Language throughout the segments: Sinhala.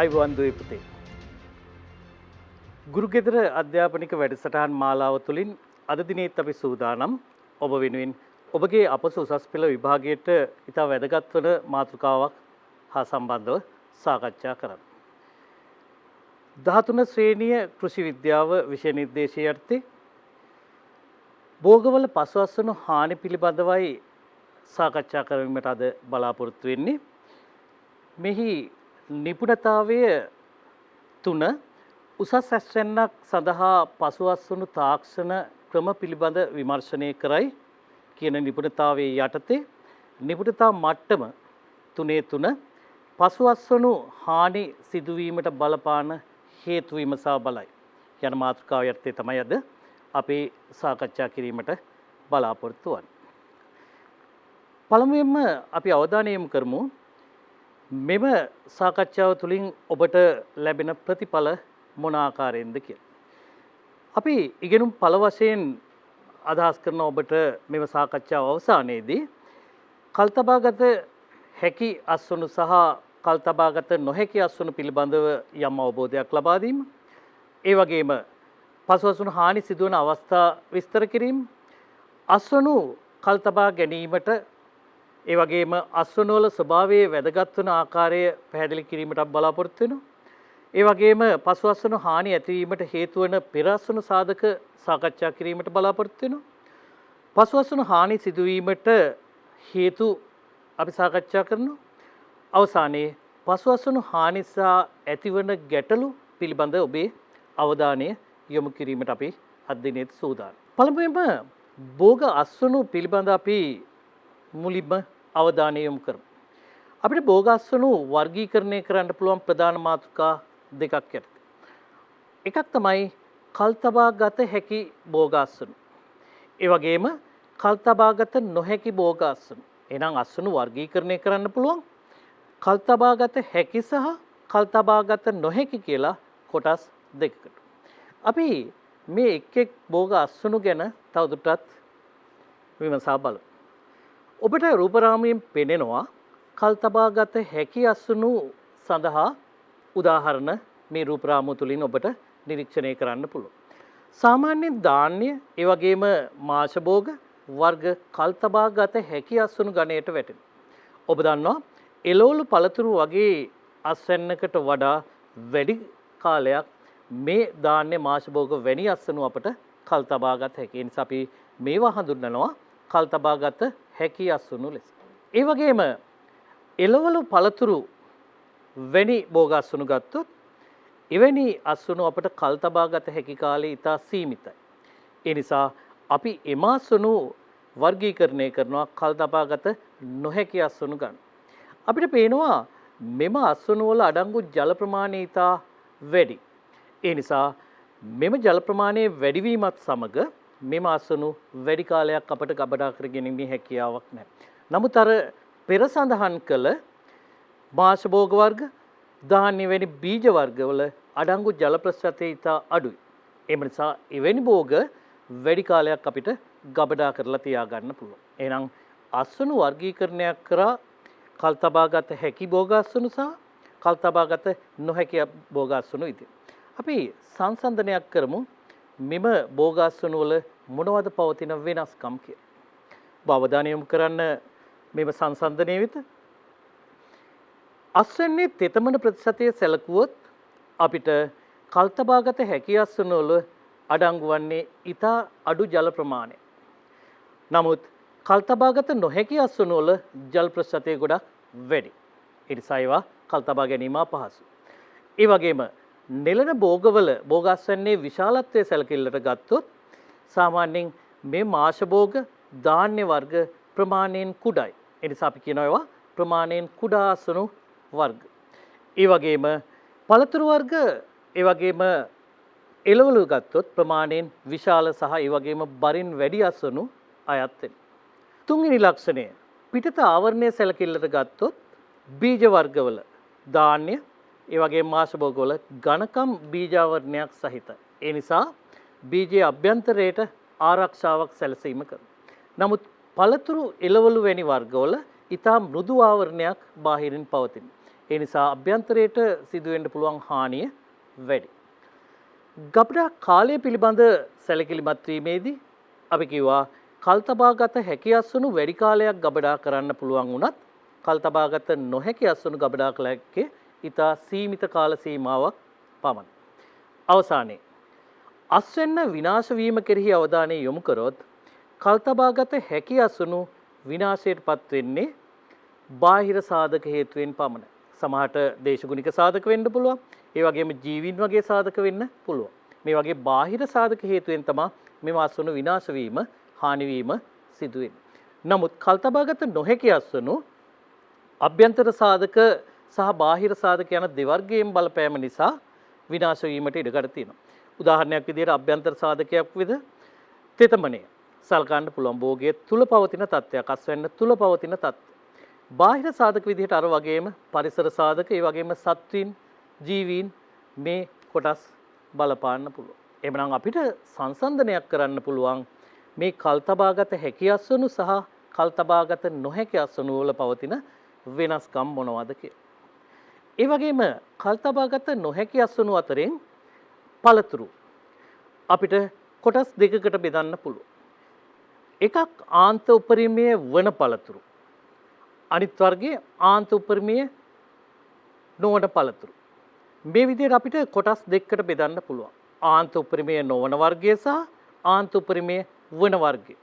ආයුබෝවන් දුවේ පුතේ. ගුරුගෙදර අධ්‍යාපනික වැඩසටහන් මාලාව තුළින් අද දිනේත් අපි සූදානම් ඔබ වෙනුවෙන් ඔබගේ අපස උසස් පෙළ විභාගයට ඉතා වැදගත් වන මාතෘකාවක් හා සම්බන්ධව සාකච්ඡා කරන්න. 13 ශ්‍රේණිය කෘෂි විද්‍යාව විෂය නිර්දේශය යටතේ භෝගවල පසුවස්වන හානි පිළිබඳවයි සාකච්ඡා කරමින්ට අද බලාපොරොත්තු වෙන්නේ. මෙහි නිපුණතාවය 3 උසස් ඇස්වැන්නක් සඳහා පසුවස්වනු තාක්ෂණ ක්‍රම පිළිබඳ විමර්ශනය කරයි කියන නිපුණතාවයේ යටතේ නිපුණතා මට්ටම 3 පසුවස්වනු හානි සිදුවීමට බලපාන හේතු විමසා බලයි යන මාතෘකාව යටතේ තමයි අද අපි සාකච්ඡා කිරීමට බලාපොරොත්තු වන්නේ. පළමුවෙන්ම අපි අවධානය යොමු කරමු මෙම සාකච්ඡාව තුළින් ඔබට ලැබෙන ප්‍රතිඵල මොන ආකාරයෙන්ද කියලා. අපි ඉගෙනුම් පළ වශයෙන් අදහස් කරන ඔබට මෙම සාකච්ඡාව අවසානයේදී කල්තබාගත හැකි අස්වනු සහ කල්තබාගත නොහැකි අස්වනු පිළිබඳව යම් අවබෝධයක් ලබා දීම, ඒ වගේම පසුවසුණු හානි සිදුවන අවස්ථා විස්තර කිරීම, අස්වනු කල්තබා ගැනීමට ඒ වගේම අස්වනු වල ස්වභාවයේ වැදගත් වන ආකාරය පැහැදිලි කිරීමට බලාපොරොත්තු වෙනවා. ඒ වගේම පසුවස්වනු හානි ඇතිවීමට හේතු වන පෙර අස්වනු සාධක සාකච්ඡා කිරීමට බලාපොරොත්තු වෙනවා. පසුවස්වනු හානි සිදුවීමට හේතු අපි සාකච්ඡා කරනවා. අවසානයේ පසුවස්වනු හානි සහ ඇතිවන ගැටලු පිළිබඳ ඔබේ අවධානය යොමු කිරීමට අපි අද දිනෙත් සූදානම්. පළමුවෙන්ම භෝග අස්වනු පිළිබඳ අපි මුලින්ම අවධානය යොමු කරමු. අපිට භෝග අස්වනු වර්ගීකරණය කරන්න පුළුවන් ප්‍රධාන මාතෘකා දෙකක් යටතේ. එකක් තමයි කල්තබාගත හැකි භෝග අස්වනු. ඒ වගේම කල්තබාගත නොහැකි භෝග අස්වනු. එහෙනම් අස්වනු වර්ගීකරණය කරන්න පුළුවන් කල්තබාගත හැකි සහ කල්තබාගත නොහැකි කියලා කොටස් දෙකකට. අපි මේ එක් භෝග අස්වනු ගැන තවදුරටත් විමසා බලමු. ඔබට රූපරාමයෙන් පෙනෙනවා කල්තබාගත හැකි අස්වනු සඳහා උදාහරණ මේ රූපරාමුව තුලින් ඔබට නිරීක්ෂණය කරන්න පුළුවන්. සාමාන්‍යයෙන් ධාන්‍ය ඒ වගේම මාෂ භෝග වර්ග කල්තබාගත හැකි අස්වනු ගණයට වැටෙනවා. ඔබ දන්නවා එළවලු පළතුරු වගේ අස්වැන්නකට වඩා වැඩි කාලයක් මේ ධාන්‍ය මාෂ භෝග වැනි අස්වනු අපට කල්තබාගත හැකි. ඒ නිසා අපි මේවා හඳුන්වනවා කල්තබාගත හැකි අස්වනු ලෙස. ඒ වගේම එළවලු පළතුරු වැනි භෝග අස්වනු ගත්තොත් එවැනි අස්වනු අපට කල්තබාගත හැකි කාලය ඉතා සීමිතයි. ඒ නිසා අපි එම අස්වනු වර්ගීකරණය කරනවා කල්තබාගත නොහැකි අස්වනු ගන්න. අපිට පේනවා මෙම අස්වනු වල අඩංගු ජල ප්‍රමාණය ඉතා වැඩි. ඒ නිසා මෙම ජල ප්‍රමාණය වැඩිවීමත් සමග මෙම අස්වනු වැඩි කාලයක් අපට ගබඩා කර ගැනීමේ හැකියාවක් නැහැ. නමුත් අර පෙර සඳහන් කළ මාෂ භෝග වර්ග, ධාන්‍ය වැනි බීජ වර්ගවල අඩංගු ජල ප්‍රශ්‍රතය ඉතා අඩුයි. ඒ නිසා එවැනි භෝග වැඩි කාලයක් අපිට ගබඩා කරලා තියාගන්න පුළුවන්. එහෙනම් අස්වනු වර්ගීකරණයක් කරා කල්තබාගත හැකි භෝග අස්වනු සහ කල්තබාගත නොහැකි භෝග අස්වනු විදිහට. අපි සංසන්දනයක් කරමු මෙම භෝග අස්වනු වල මොනවද පවතින වෙනස්කම් කියලා. අවධානය යොමු කරන්න මෙම සංසන්දනයේ විත අස්වැන්නේ තෙතමන ප්‍රතිශතය සැලකුවොත් අපිට කල්තබාගත හැකි අස්වනු වල අඩංගු වන්නේ ඉතා අඩු ජල ප්‍රමාණය. නමුත් කල්තබාගත නොහැකි අස්වනු වල ජල ප්‍රතිශතය ගොඩක් වැඩි. ඒ නිසා ඒවා කල්තබා ගැනීම අපහසු. ඒ වගේම නෙළන භෝගවල භෝග අස්වැන්නේ විශාලත්වයේ සැලකිල්ලට ගත්තොත් සාමාන්‍යයෙන් මේ මාෂ භෝග ධාන්‍ය වර්ග ප්‍රමාණයෙන් කුඩායි. ඒ නිසා අපි කියනවා ඒවා ප්‍රමාණයෙන් කුඩා අස්වනු වර්ග. ඒ වගේම පළතුරු වර්ග ඒ වගේම එළවලු ගත්තොත් ප්‍රමාණයෙන් විශාල සහ ඒ වගේම බරින් වැඩි අස්වනු අයත් වෙනවා. තුන්වෙනි ලක්ෂණය පිටත ආවරණය සැලකිල්ලට ගත්තොත් බීජ වර්ගවල ධාන්‍ය ඒ වගේම මාෂ භෝගවල ඝනකම් බීජාවරණයක් සහිතයි. ඒ නිසා බීජයේ අභ්‍යන්තරයට ආරක්ෂාවක් සැලසීම කරනවා. නමුත් පළතුරු එළවලු වැනි වර්ගවල ඊටා මෘදු ආවරණයක් බාහිරින් පවතින. ඒ නිසා අභ්‍යන්තරයට සිදුවෙන්න පුළුවන් හානිය වැඩි. ගබඩා කාලය පිළිබඳ සැලකිලිමත් වීමේදී අපි කිව්වා කල් තබාගත හැකි අස්වනු වැඩි කාලයක් ගබඩා කරන්න පුළුවන් වුණත් කල් තබාගත නොහැකි අස්වනු ගබඩා කළ හැක්කේ ඉතා සීමිත කාල සීමාවක් පමණයි. අවසානයේ අස්වැන්න විනාශ වීම කෙරෙහි අවධානය යොමු කරොත් කල් තබාගත හැකි අස්වනු විනාශයටපත් වෙන්නේ බාහිර සාධක හේතුවෙන් පමණයි. සමහරට දේශගුණික සාධක වෙන්න පුළුවන්. ඒ වගේම ජීවීන් වගේ සාධක වෙන්න පුළුවන්. මේ වගේ බාහිර සාධක හේතුවෙන් තමයි මේ අස්වනු විනාශ වීම, හානි වීම සිදු වෙන්නේ. නමුත් කල් තබාගත නොහැකි අස්වනු අභ්‍යන්තර සාධක සහ බාහිර සාධක යන දෙවර්ගයෙන් බලපෑම නිසා විනාශ වීමට ඉඩකඩ තියෙනවා. උදාහරණයක් විදිහට අභ්‍යන්තර සාධකයක් විද තෙතමනය සල්කන්න පුළුවන් භෝගයේ තුල පවතින තත්ත්වයක්, අස්වැන්න තුල පවතින තත්ත්වය. බාහිර සාධක විදිහට අර වගේම පරිසර සාධක, ඒ වගේම සත්වීන්, ජීවීන් මේ කොටස් බලපාන්න පුළුවන්. එhmenan අපිට සංසන්දනයක් කරන්න පුළුවන් මේ කල් තබාගත හැකි අස්වනු සහ කල් තබාගත නොහැකි අස්වනු වල පවතින වෙනස්කම් මොනවද කියලා. ඒ වගේම කල් තබාගත නොහැකි අස්වනු අතරින් පළතුරු අපිට කොටස් දෙකකට බෙදන්න පුළුවන්. එකක් ආන්ත උපරිමයේ වන පළතුරු. අනිත් වර්ගයේ ආන්ත උපරිමයේ නොවන පළතුරු. මේ විදිහට අපිට කොටස් දෙකකට බෙදන්න පුළුවන්. ආන්ත උපරිමයේ නොවන වර්ගය සහ ආන්ත උපරිමයේ වන වර්ගය.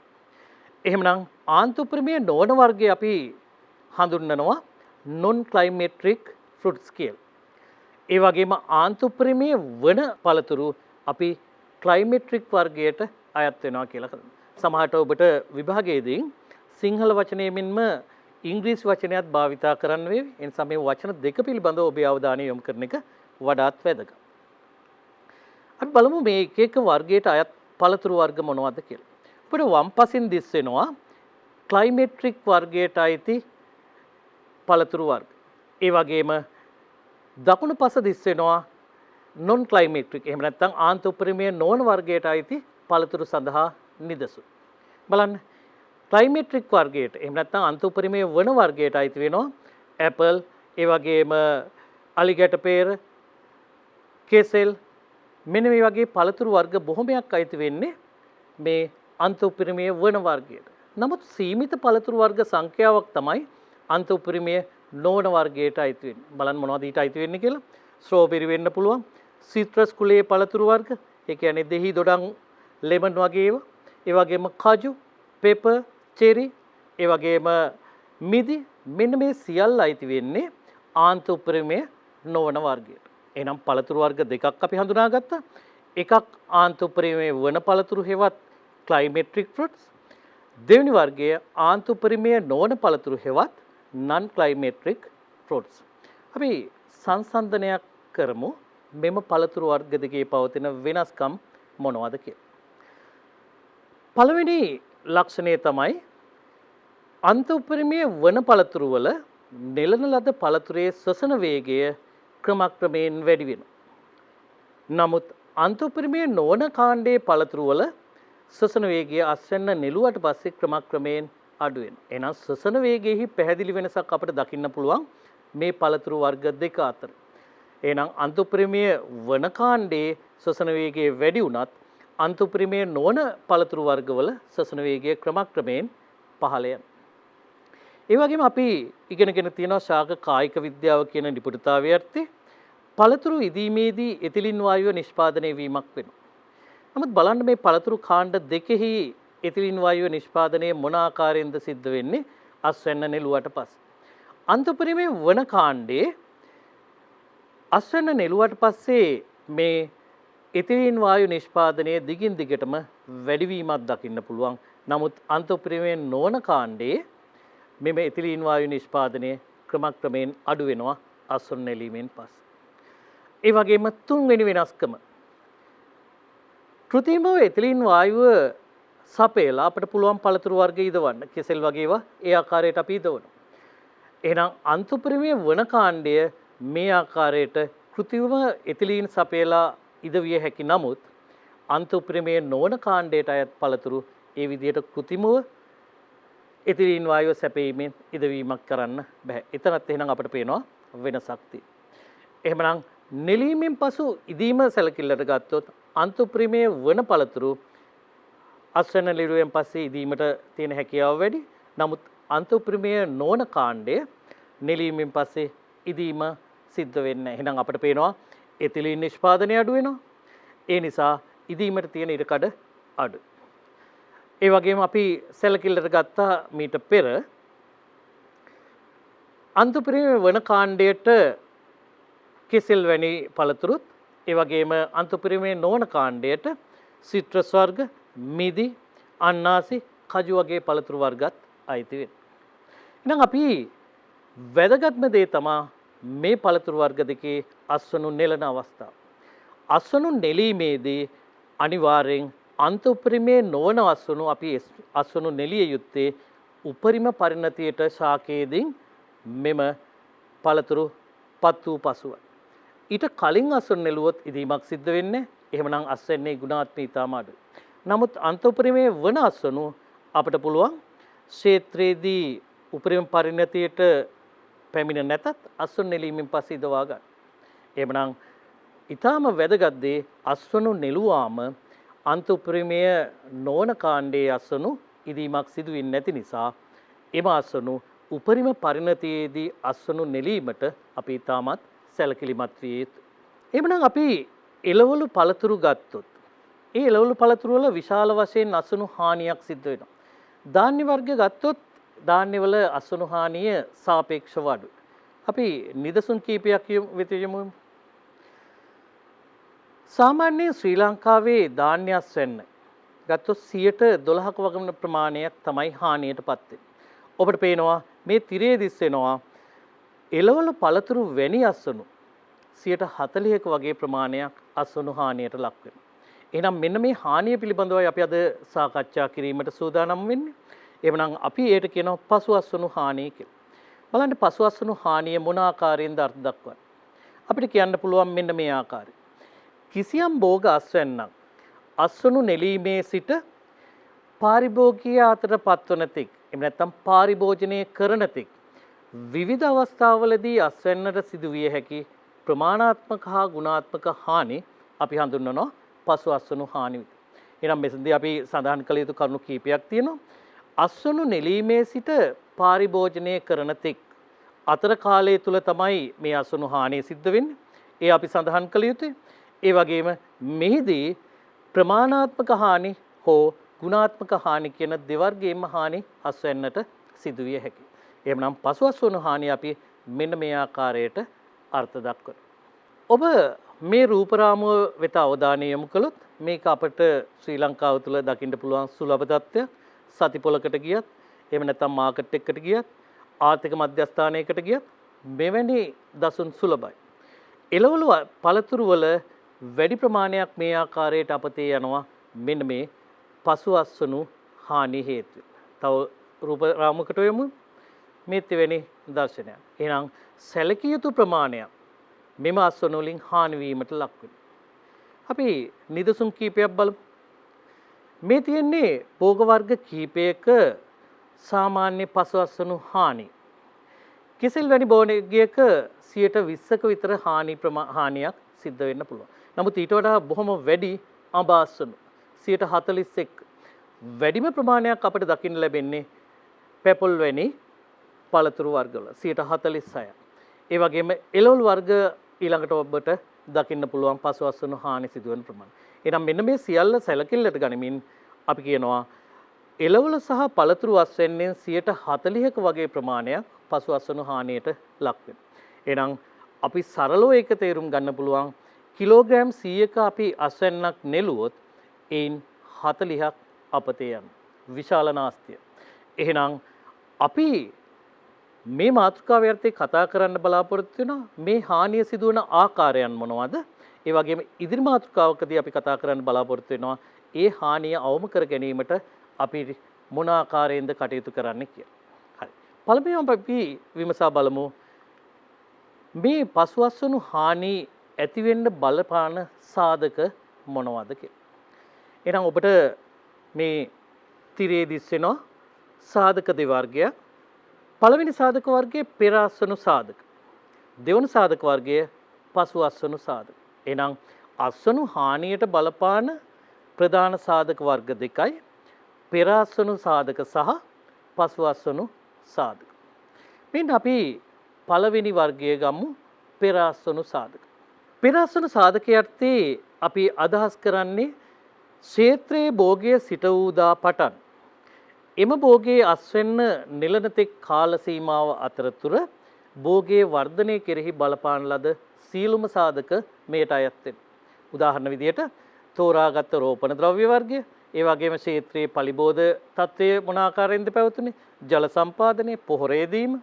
එහෙමනම් ආන්ත උපරිමයේ නොවන වර්ගය අපි හඳුන්වනවා non climatic fruits කියලා. ඒ වගේම ආන්ත උපරිමයේ වන පළතුරු අපි climatic වර්ගයට අයත් වෙනවා කියලා කරනවා. සමහරට ඔබට විභාගයේදී සිංහල වචනයෙන් මෙන්ම ඉංග්‍රීසි වචනයත් භාවිතා කරන්න වේවි. ඒ නිසා මේ වචන දෙක පිළිබඳව ඔබේ අවධානය යොමු කරන එක වඩාත් වැදගත්. අපි බලමු මේ එක එක වර්ගයට අයත් පළතුරු වර්ග මොනවද කියලා. අපිට වම් පසින් දිස් වෙනවා climatic වර්ගයට අයිති පළතුරු වර්ග. ඒ වගේම දකුණු පස දිස් වෙනවා non climatic, එහෙම නැත්නම් ආන්ත උපරිමයේ නොවන වර්ගයට අයිති පළතුරු සඳහා නිදසුන්. බලන්න climatic වර්ගයට, එහෙම නැත්නම් ආන්ත උපරිමයේ වන වර්ගයට අයිති වෙනවා apple, ඒ වගේම alligator pear, කෙසෙල්, මෙන්න මේ වගේ පළතුරු වර්ග බොහොමයක් අයිති වෙන්නේ මේ ආන්ත උපරිමයේ වන වර්ගයට. නමුත් සීමිත පළතුරු වර්ග සංඛ්‍යාවක් තමයි ආන්ත උපරිමයේ නොවන වර්ගයට අයිති වෙන්නේ. බලන්න මොනවද ඊට අයිති වෙන්නේ කියලා. ස්ට්‍රෝබෙරි වෙන්න පුළුවන්, සිට්‍රස් කුලයේ පළතුරු වර්ග, ඒ කියන්නේ දෙහි දොඩම්, ලෙමන් වගේ ඒවා. ඒ වගේම කජු, පෙපර්, චෙරි, ඒ වගේම මිදි, මෙන්න මේ සියල්ල අයිති වෙන්නේ ආන්ත උපරිමයේ නොවන වර්ගයට. එහෙනම් පළතුරු වර්ග දෙකක් අපි හඳුනාගත්තා. එකක් ආන්ත උපරිමයේ වන පළතුරු හෙවත් climatic fruits. දෙවෙනි වර්ගය ආන්ත උපරිමයේ නොවන පළතුරු හෙවත් non climatic fruits. අපි සංසන්දනයක් කරමු මෙම පළතුරු වර්ග දෙකේ පවතින වෙනස්කම් මොනවද කියලා. පළවෙනි ලක්ෂණය තමයි අන්ත උපරිමයේ වන පළතුරු වල නෙළන ලද පළතුරේ ශ්වසන වේගය ක්‍රමක්‍රමයෙන් වැඩි වෙනවා. නමුත් අන්ත උපරිමයේ නොවන කාණ්ඩයේ පළතුරු වල ශ්වසන වේගය අස්වැන්න නෙළුවට පස්සේ ක්‍රමක්‍රමයෙන් අඩු වෙනවා. එහෙනම් ශ්වසන වේගයේහි පැහැදිලි වෙනසක් අපිට දකින්න පුළුවන් මේ පළතුරු වර්ග දෙක අතර. එහෙනම් අන්ත උපරිමයේ වන කාණ්ඩයේ ශ්වසන වේගය වැඩි වුණත් අන්ත උපරිමයේ නොවන පළතුරු වර්ගවල ශ්වසන වේගය ක්‍රමක්‍රමයෙන් පහළ යනවා. ඒ වගේම අපි ඉගෙනගෙන තියෙනවා ශාක කායික විද්‍යාව කියන නිපුණතාවය යටතේ පළතුරු ඉදීමේදී එතිලින් වායුව නිෂ්පාදනය වීමක් වෙනවා. නමුත් බලන්න මේ පළතුරු කාණ්ඩ දෙකෙහි එතිලින් වායුව නිෂ්පාදනය මොන ආකාරයෙන්ද සිද්ධ වෙන්නේ අස්වැන්න නෙළුවට පස්සේ. අන්ත උපරිමයේ වන කාණ්ඩයේ අස්වැන්න නෙළුවට පස්සේ මේ එතිලින් වායු නිෂ්පාදනය දිගින් දිගටම වැඩිවීමක් දකින්න පුළුවන්. නමුත් අන්ත උපරිමයේ නොවන කාණ්ඩයේ මෙම එතිලින් වායු නිෂ්පාදනය ක්‍රමක්‍රමයෙන් අඩු වෙනවා අස්වැන්න නෙලීමෙන් පස්සේ. ඒ වගේම තුන්වෙනි වෙනස්කම කෘත්‍රිමව එතිලින් වායුව සපයලා අපිට පුළුවන් පළතුරු වර්ග ඉදවන්න. කෙසෙල් වගේ ඒවා ඒ ආකාරයට අපි ඉදවනවා. එහෙනම් අන්ත උපරිමයේ වන කාණ්ඩය මේ ආකාරයට කෘත්‍රිමව එතිලින් සපයලා ඉදවිය හැකි. නමුත් අන්ත උපරිමයේ නොවන කාණ්ඩයට අයත් පළතුරු ඒ විදිහට කෘත්‍රිමව එතිලින් වායුව සැපීමෙන් ඉදවීමක් කරන්න බෑ. එතනත් එහෙනම් අපිට පේනවා වෙනසක් තියෙනවා. එහෙමනම් නෙලීමෙන් පසු ඉදීම සැලකිල්ලට ගත්තොත් අන්තපරිමේය වන පළතුරු අස්වැන්න ලිරුවෙන් පස්සේ ඉදීමට තියෙන හැකියාව වැඩි. නමුත් අන්තපරිමේය නොවන කාණ්ඩය නෙලීමෙන් පස්සේ ඉදීම සිද්ධ වෙන්නේ නැහැ. එහෙනම් අපිට පේනවා එතිලීන් නිෂ්පාදනය අඩු වෙනවා. ඒ නිසා ඉදීමට තියෙන ඉඩකඩ අඩු. ඒ වගේම අපි සැලකිල්ලට ගත්තා මීට පෙර අන්තපරිමේය වන කාණ්ඩයට කෙසෙල් වැනි පළතුරුත් ඒ වගේම අන්තපරිමේය නොවන කාණ්ඩයට සිට්‍රස් වර්ග, මිදි, අන්නාසි, කජු වගේ පළතුරු වර්ගත් අයිති වෙනවා. එහෙනම් අපි වැදගත්ම දේ තමයි මේ පළතුරු වර්ග දෙකේ අස්වනු නෙලන අවස්ථාව. අස්වනු නෙලීමේදී අනිවාර්යෙන් අන්තපරිමේය නොවන අස්වනු අපි අස්වනු නෙලිය යුත්තේ උපරිම පරිණතියට ශාකයේදී මෙම පළතුරු පත් වූ පසුව. ඊට කලින් අස්වනු නෙළුවොත් ඉදීමක් සිද්ධ වෙන්නේ. එහෙමනම් අස්වැන්නේ ගුණාත්මක ඉතාම අඩුයි. නමුත් අන්තපරිමේය වන අස්වනු අපිට පුළුවන් ක්ෂේත්‍රයේදී උපරිම පරිණතියට පැමිණ නැතත් අස්වනු නෙලීමෙන් පස්සේ ඉදවා ගන්න. එහෙමනම් ඊටාම වැදගත් දේ අස්වනු නෙළුවාම අන්තපරිමේය නොවන කාණ්ඩයේ අස්වනු ඉදීමක් සිදු වෙන්නේ නැති නිසා එම අස්වනු උපරිම පරිණතියේදී අස්වනු නෙලීමට අපි ඊටමත් සැලකිලිමත් විය යුතුයි. එහෙමනම් අපි එළවලු පළතුරු ගත්තොත් ඒ එළවලු පළතුරු වල විශාල වශයෙන් අස්වනු හානියක් සිද්ධ වෙනවා. ධාන්‍ය වර්ග ගත්තොත් ධාන්‍යවල අස්වනු හානිය සාපේක්ෂව අඩුයි. අපි නිදසුන් කීපයක් වෙත යමු. සාමාන්‍යයෙන් ශ්‍රී ලංකාවේ ධාන්‍ය අස්වැන්න ගත්තොත් 12%ක වගේ ප්‍රමාණයක් තමයි හානියටපත් වෙන්නේ. ඔබට පේනවා මේ තිරේ දිස් වෙනවා එළවලු පළතුරු වැනි අස්වනු 40%ක වගේ ප්‍රමාණයක් අස්වනු හානියට ලක් වෙනවා. එහෙනම් මෙන්න මේ හානිය පිළිබඳවයි අපි අද සාකච්ඡා කිරීමට සූදානම් වෙන්නේ. එහෙනම් අපි ඒකට කියනවා පසු අස්වනු හානිය කියලා. බලන්න පසු අස්වනු හානිය මොන ආකාරයෙන්ද අර්ථ දක්වන්නේ? අපිට කියන්න පුළුවන් මෙන්න මේ ආකාරය. කිසියම් භෝග අස්වැන්නක් අස්වනු නෙලීමේ සිට පාරිභෝගිකය අතර පත්වන තෙක් එහෙම නැත්නම් පාරිභෝජනය කරන තෙක් විවිධ අවස්ථාවලදී අස්වැන්නට සිදුවිය හැකි ප්‍රමාණාත්මක හා ගුණාත්මක හානි අපි හඳුන්වනවා පසු අස්වනු හානි විදිහට. එහෙනම් මෙතනදී අපි සඳහන් කළ යුතු කරුණු කීපයක් තියෙනවා. අස්වනු නෙලීමේ සිට පාරිභෝජනය කරන තෙක් අතර කාලය තුල තමයි මේ අස්වනු හානිය සිද්ධ වෙන්නේ. ඒ අපි සඳහන් කළ යුතුයි. ඒ වගේම මෙහිදී ප්‍රමාණාත්මක හානි හෝ ගුණාත්මක හානි කියන දෙවර්ගයෙන්ම හානි අස්වැන්නට සිදුවිය හැකියි. එහෙමනම් පසු අස්වනු හානිය අපි මෙන්න මේ ආකාරයට අර්ථ දක්වනවා. ඔබ මේ රූපරාමුව වෙත අවධානය යොමු කළොත් මේක අපට ශ්‍රී ලංකාව තුළ දකින්න පුළුවන් සුලභ තත්ත්වයක්. සතිපොලකට ගියත් එහෙම නැත්නම් මාකට් එකකට ගියත් ආර්ථික මධ්‍යස්ථානයකට ගියත් මෙවැනි දසුන් සුලභයි. එළවලු පළතුරු වල වැඩි ප්‍රමාණයක් මේ ආකාරයට අපතේ යනවා මෙන්න මේ පසු අස්වනු හානි හේතුවෙන්. තව රූප රාමුවකට යමු. මේ තෙවැනි දර්ශනයක්. එහෙනම් සැලකිය යුතු ප්‍රමාණයක් මෙම අස්වනු වලින් හානි වීමට ලක් වෙනවා. අපි නිදසුන් කීපයක් බලමු. මේ තියෙන්නේ භෝග වර්ග කීපයක සාමාන්‍ය පසු අස්වනු හානි. කෙසෙල් වැනි භෝගයක 20%ක විතර හානියක් සිද්ධ වෙන්න පුළුවන්. නමුත් ඊට වඩා බොහොම වැඩි අඹ අස්වනු 41%. වැඩිම ප්‍රමාණයක් අපිට දකින්න ලැබෙන්නේ පැපොල් වැනි පළතුරු වර්ගවල 46%. ඒ වගේම එළවලු වර්ග ඊළඟට ඔබට දකින්න පුළුවන් පසු අස්වනු හානි සිදුවන ප්‍රමාණය. එහෙනම් මෙන්න මේ සියල්ල සැලකිල්ලට ගනිමින් අපි කියනවා එළවලු සහ පළතුරු අස්වැන්නෙන් 40%ක වගේ ප්‍රමාණයක් පසු අස්වනු හානියට ලක් වෙනවා. එහෙනම් අපි සරලව ඒක තේරුම් ගන්න පුළුවන් කිලෝග්‍රෑම් 100ක අපි අස්වැන්නක් නෙළුවොත් එයින් 40ක් අපතේ යනවා. විශාල නාස්තිය. එහෙනම් අපි මේ මාතෘකාව යටතේ කතා කරන්න බලාපොරොත්තු වෙනවා මේ හානිය සිදුවන ආකාරයන් මොනවද? ඒ වගේම ඉදිරි මාතෘකාවකදී අපි කතා කරන්න බලාපොරොත්තු වෙනවා ඒ හානිය අවම කර ගැනීමට අපි මොන ආකාරයෙන්ද කටයුතු කරන්න කියලා. හරි. පළමුවෙන් අපි විමසා බලමු මේ පසු අස්වනු හානි ඇති වෙන්න බලපාන සාධක මොනවද කියලා. එහෙනම් ඔබට මේ තිරේ දිස් වෙනවා සාධක දෙවර්ගයක්. පළවෙනි සාධක වර්ගයේ පෙර අස්වනු සාධක. දෙවන සාධක වර්ගය පසු අස්වනු සාධක. එහෙනම් අස්වනු හානියට බලපාන ප්‍රධාන සාධක වර්ග දෙකයි පෙර අස්වනු සාධක සහ පසු අස්වනු සාධක. මෙන්න අපි පළවෙනි වර්ගය ගමු පෙර අස්වනු සාධක. පෙර අස්වනු සාධකයන්දී අපි අදහස් කරන්නේ ක්ෂේත්‍රයේ භෝගය සිට වූදා පටන් එම භෝගයේ අස්වෙන්න නිලන තෙක් කාල සීමාව අතරතුර භෝගයේ වර්ධනය කෙරෙහි බලපාන ලද සීලුම සාධක මෙයට අයත් වෙනවා. උදාහරණ විදියට තෝරාගත් රෝපණ ද්‍රව්‍ය වර්ගය, ඒ වගේම ක්ෂේත්‍රයේ පලිබෝධ තත්ත්වය මොන ආකාරයෙන්ද පැවතුනේ? ජල සම්පාදනය, පොහොරේ දීම,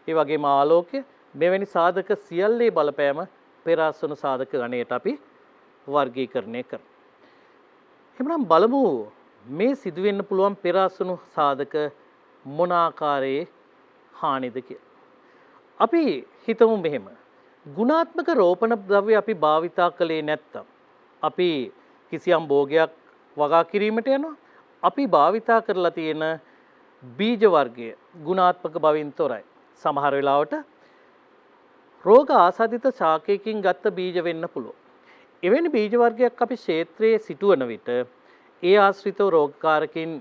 ඒ වගේම ආලෝකය, මෙවැනි සාධක සියල්ලේ බලපෑම පෙර අස්වනු සාධක ගණයට අපි වර්ගීකරණය කරනවා. එහෙනම් බලමු මේ සිදුවෙන්න පුළුවන් පෙර අස්වනු සාධක මොන ආකාරයේ හානිද කියලා. අපි හිතමු මෙහෙම. ගුණාත්මක රෝපණ ද්‍රව්‍ය අපි භාවිතා කළේ නැත්තම් අපි කිසියම් භෝගයක් වගා කිරීමට යනවා. අපි භාවිතා කරලා තියෙන බීජ වර්ගය ගුණාත්මක බවින් තොරයි. සමහර වෙලාවට රෝග ආසාදිත ශාකයකින් ගත්ත බීජ වෙන්න පුළුවන්. එවැනි බීජ වර්ගයක් අපි ක්ෂේත්‍රයේ සිටවන විට ඒ ආශ්‍රිතව රෝගකාරකින්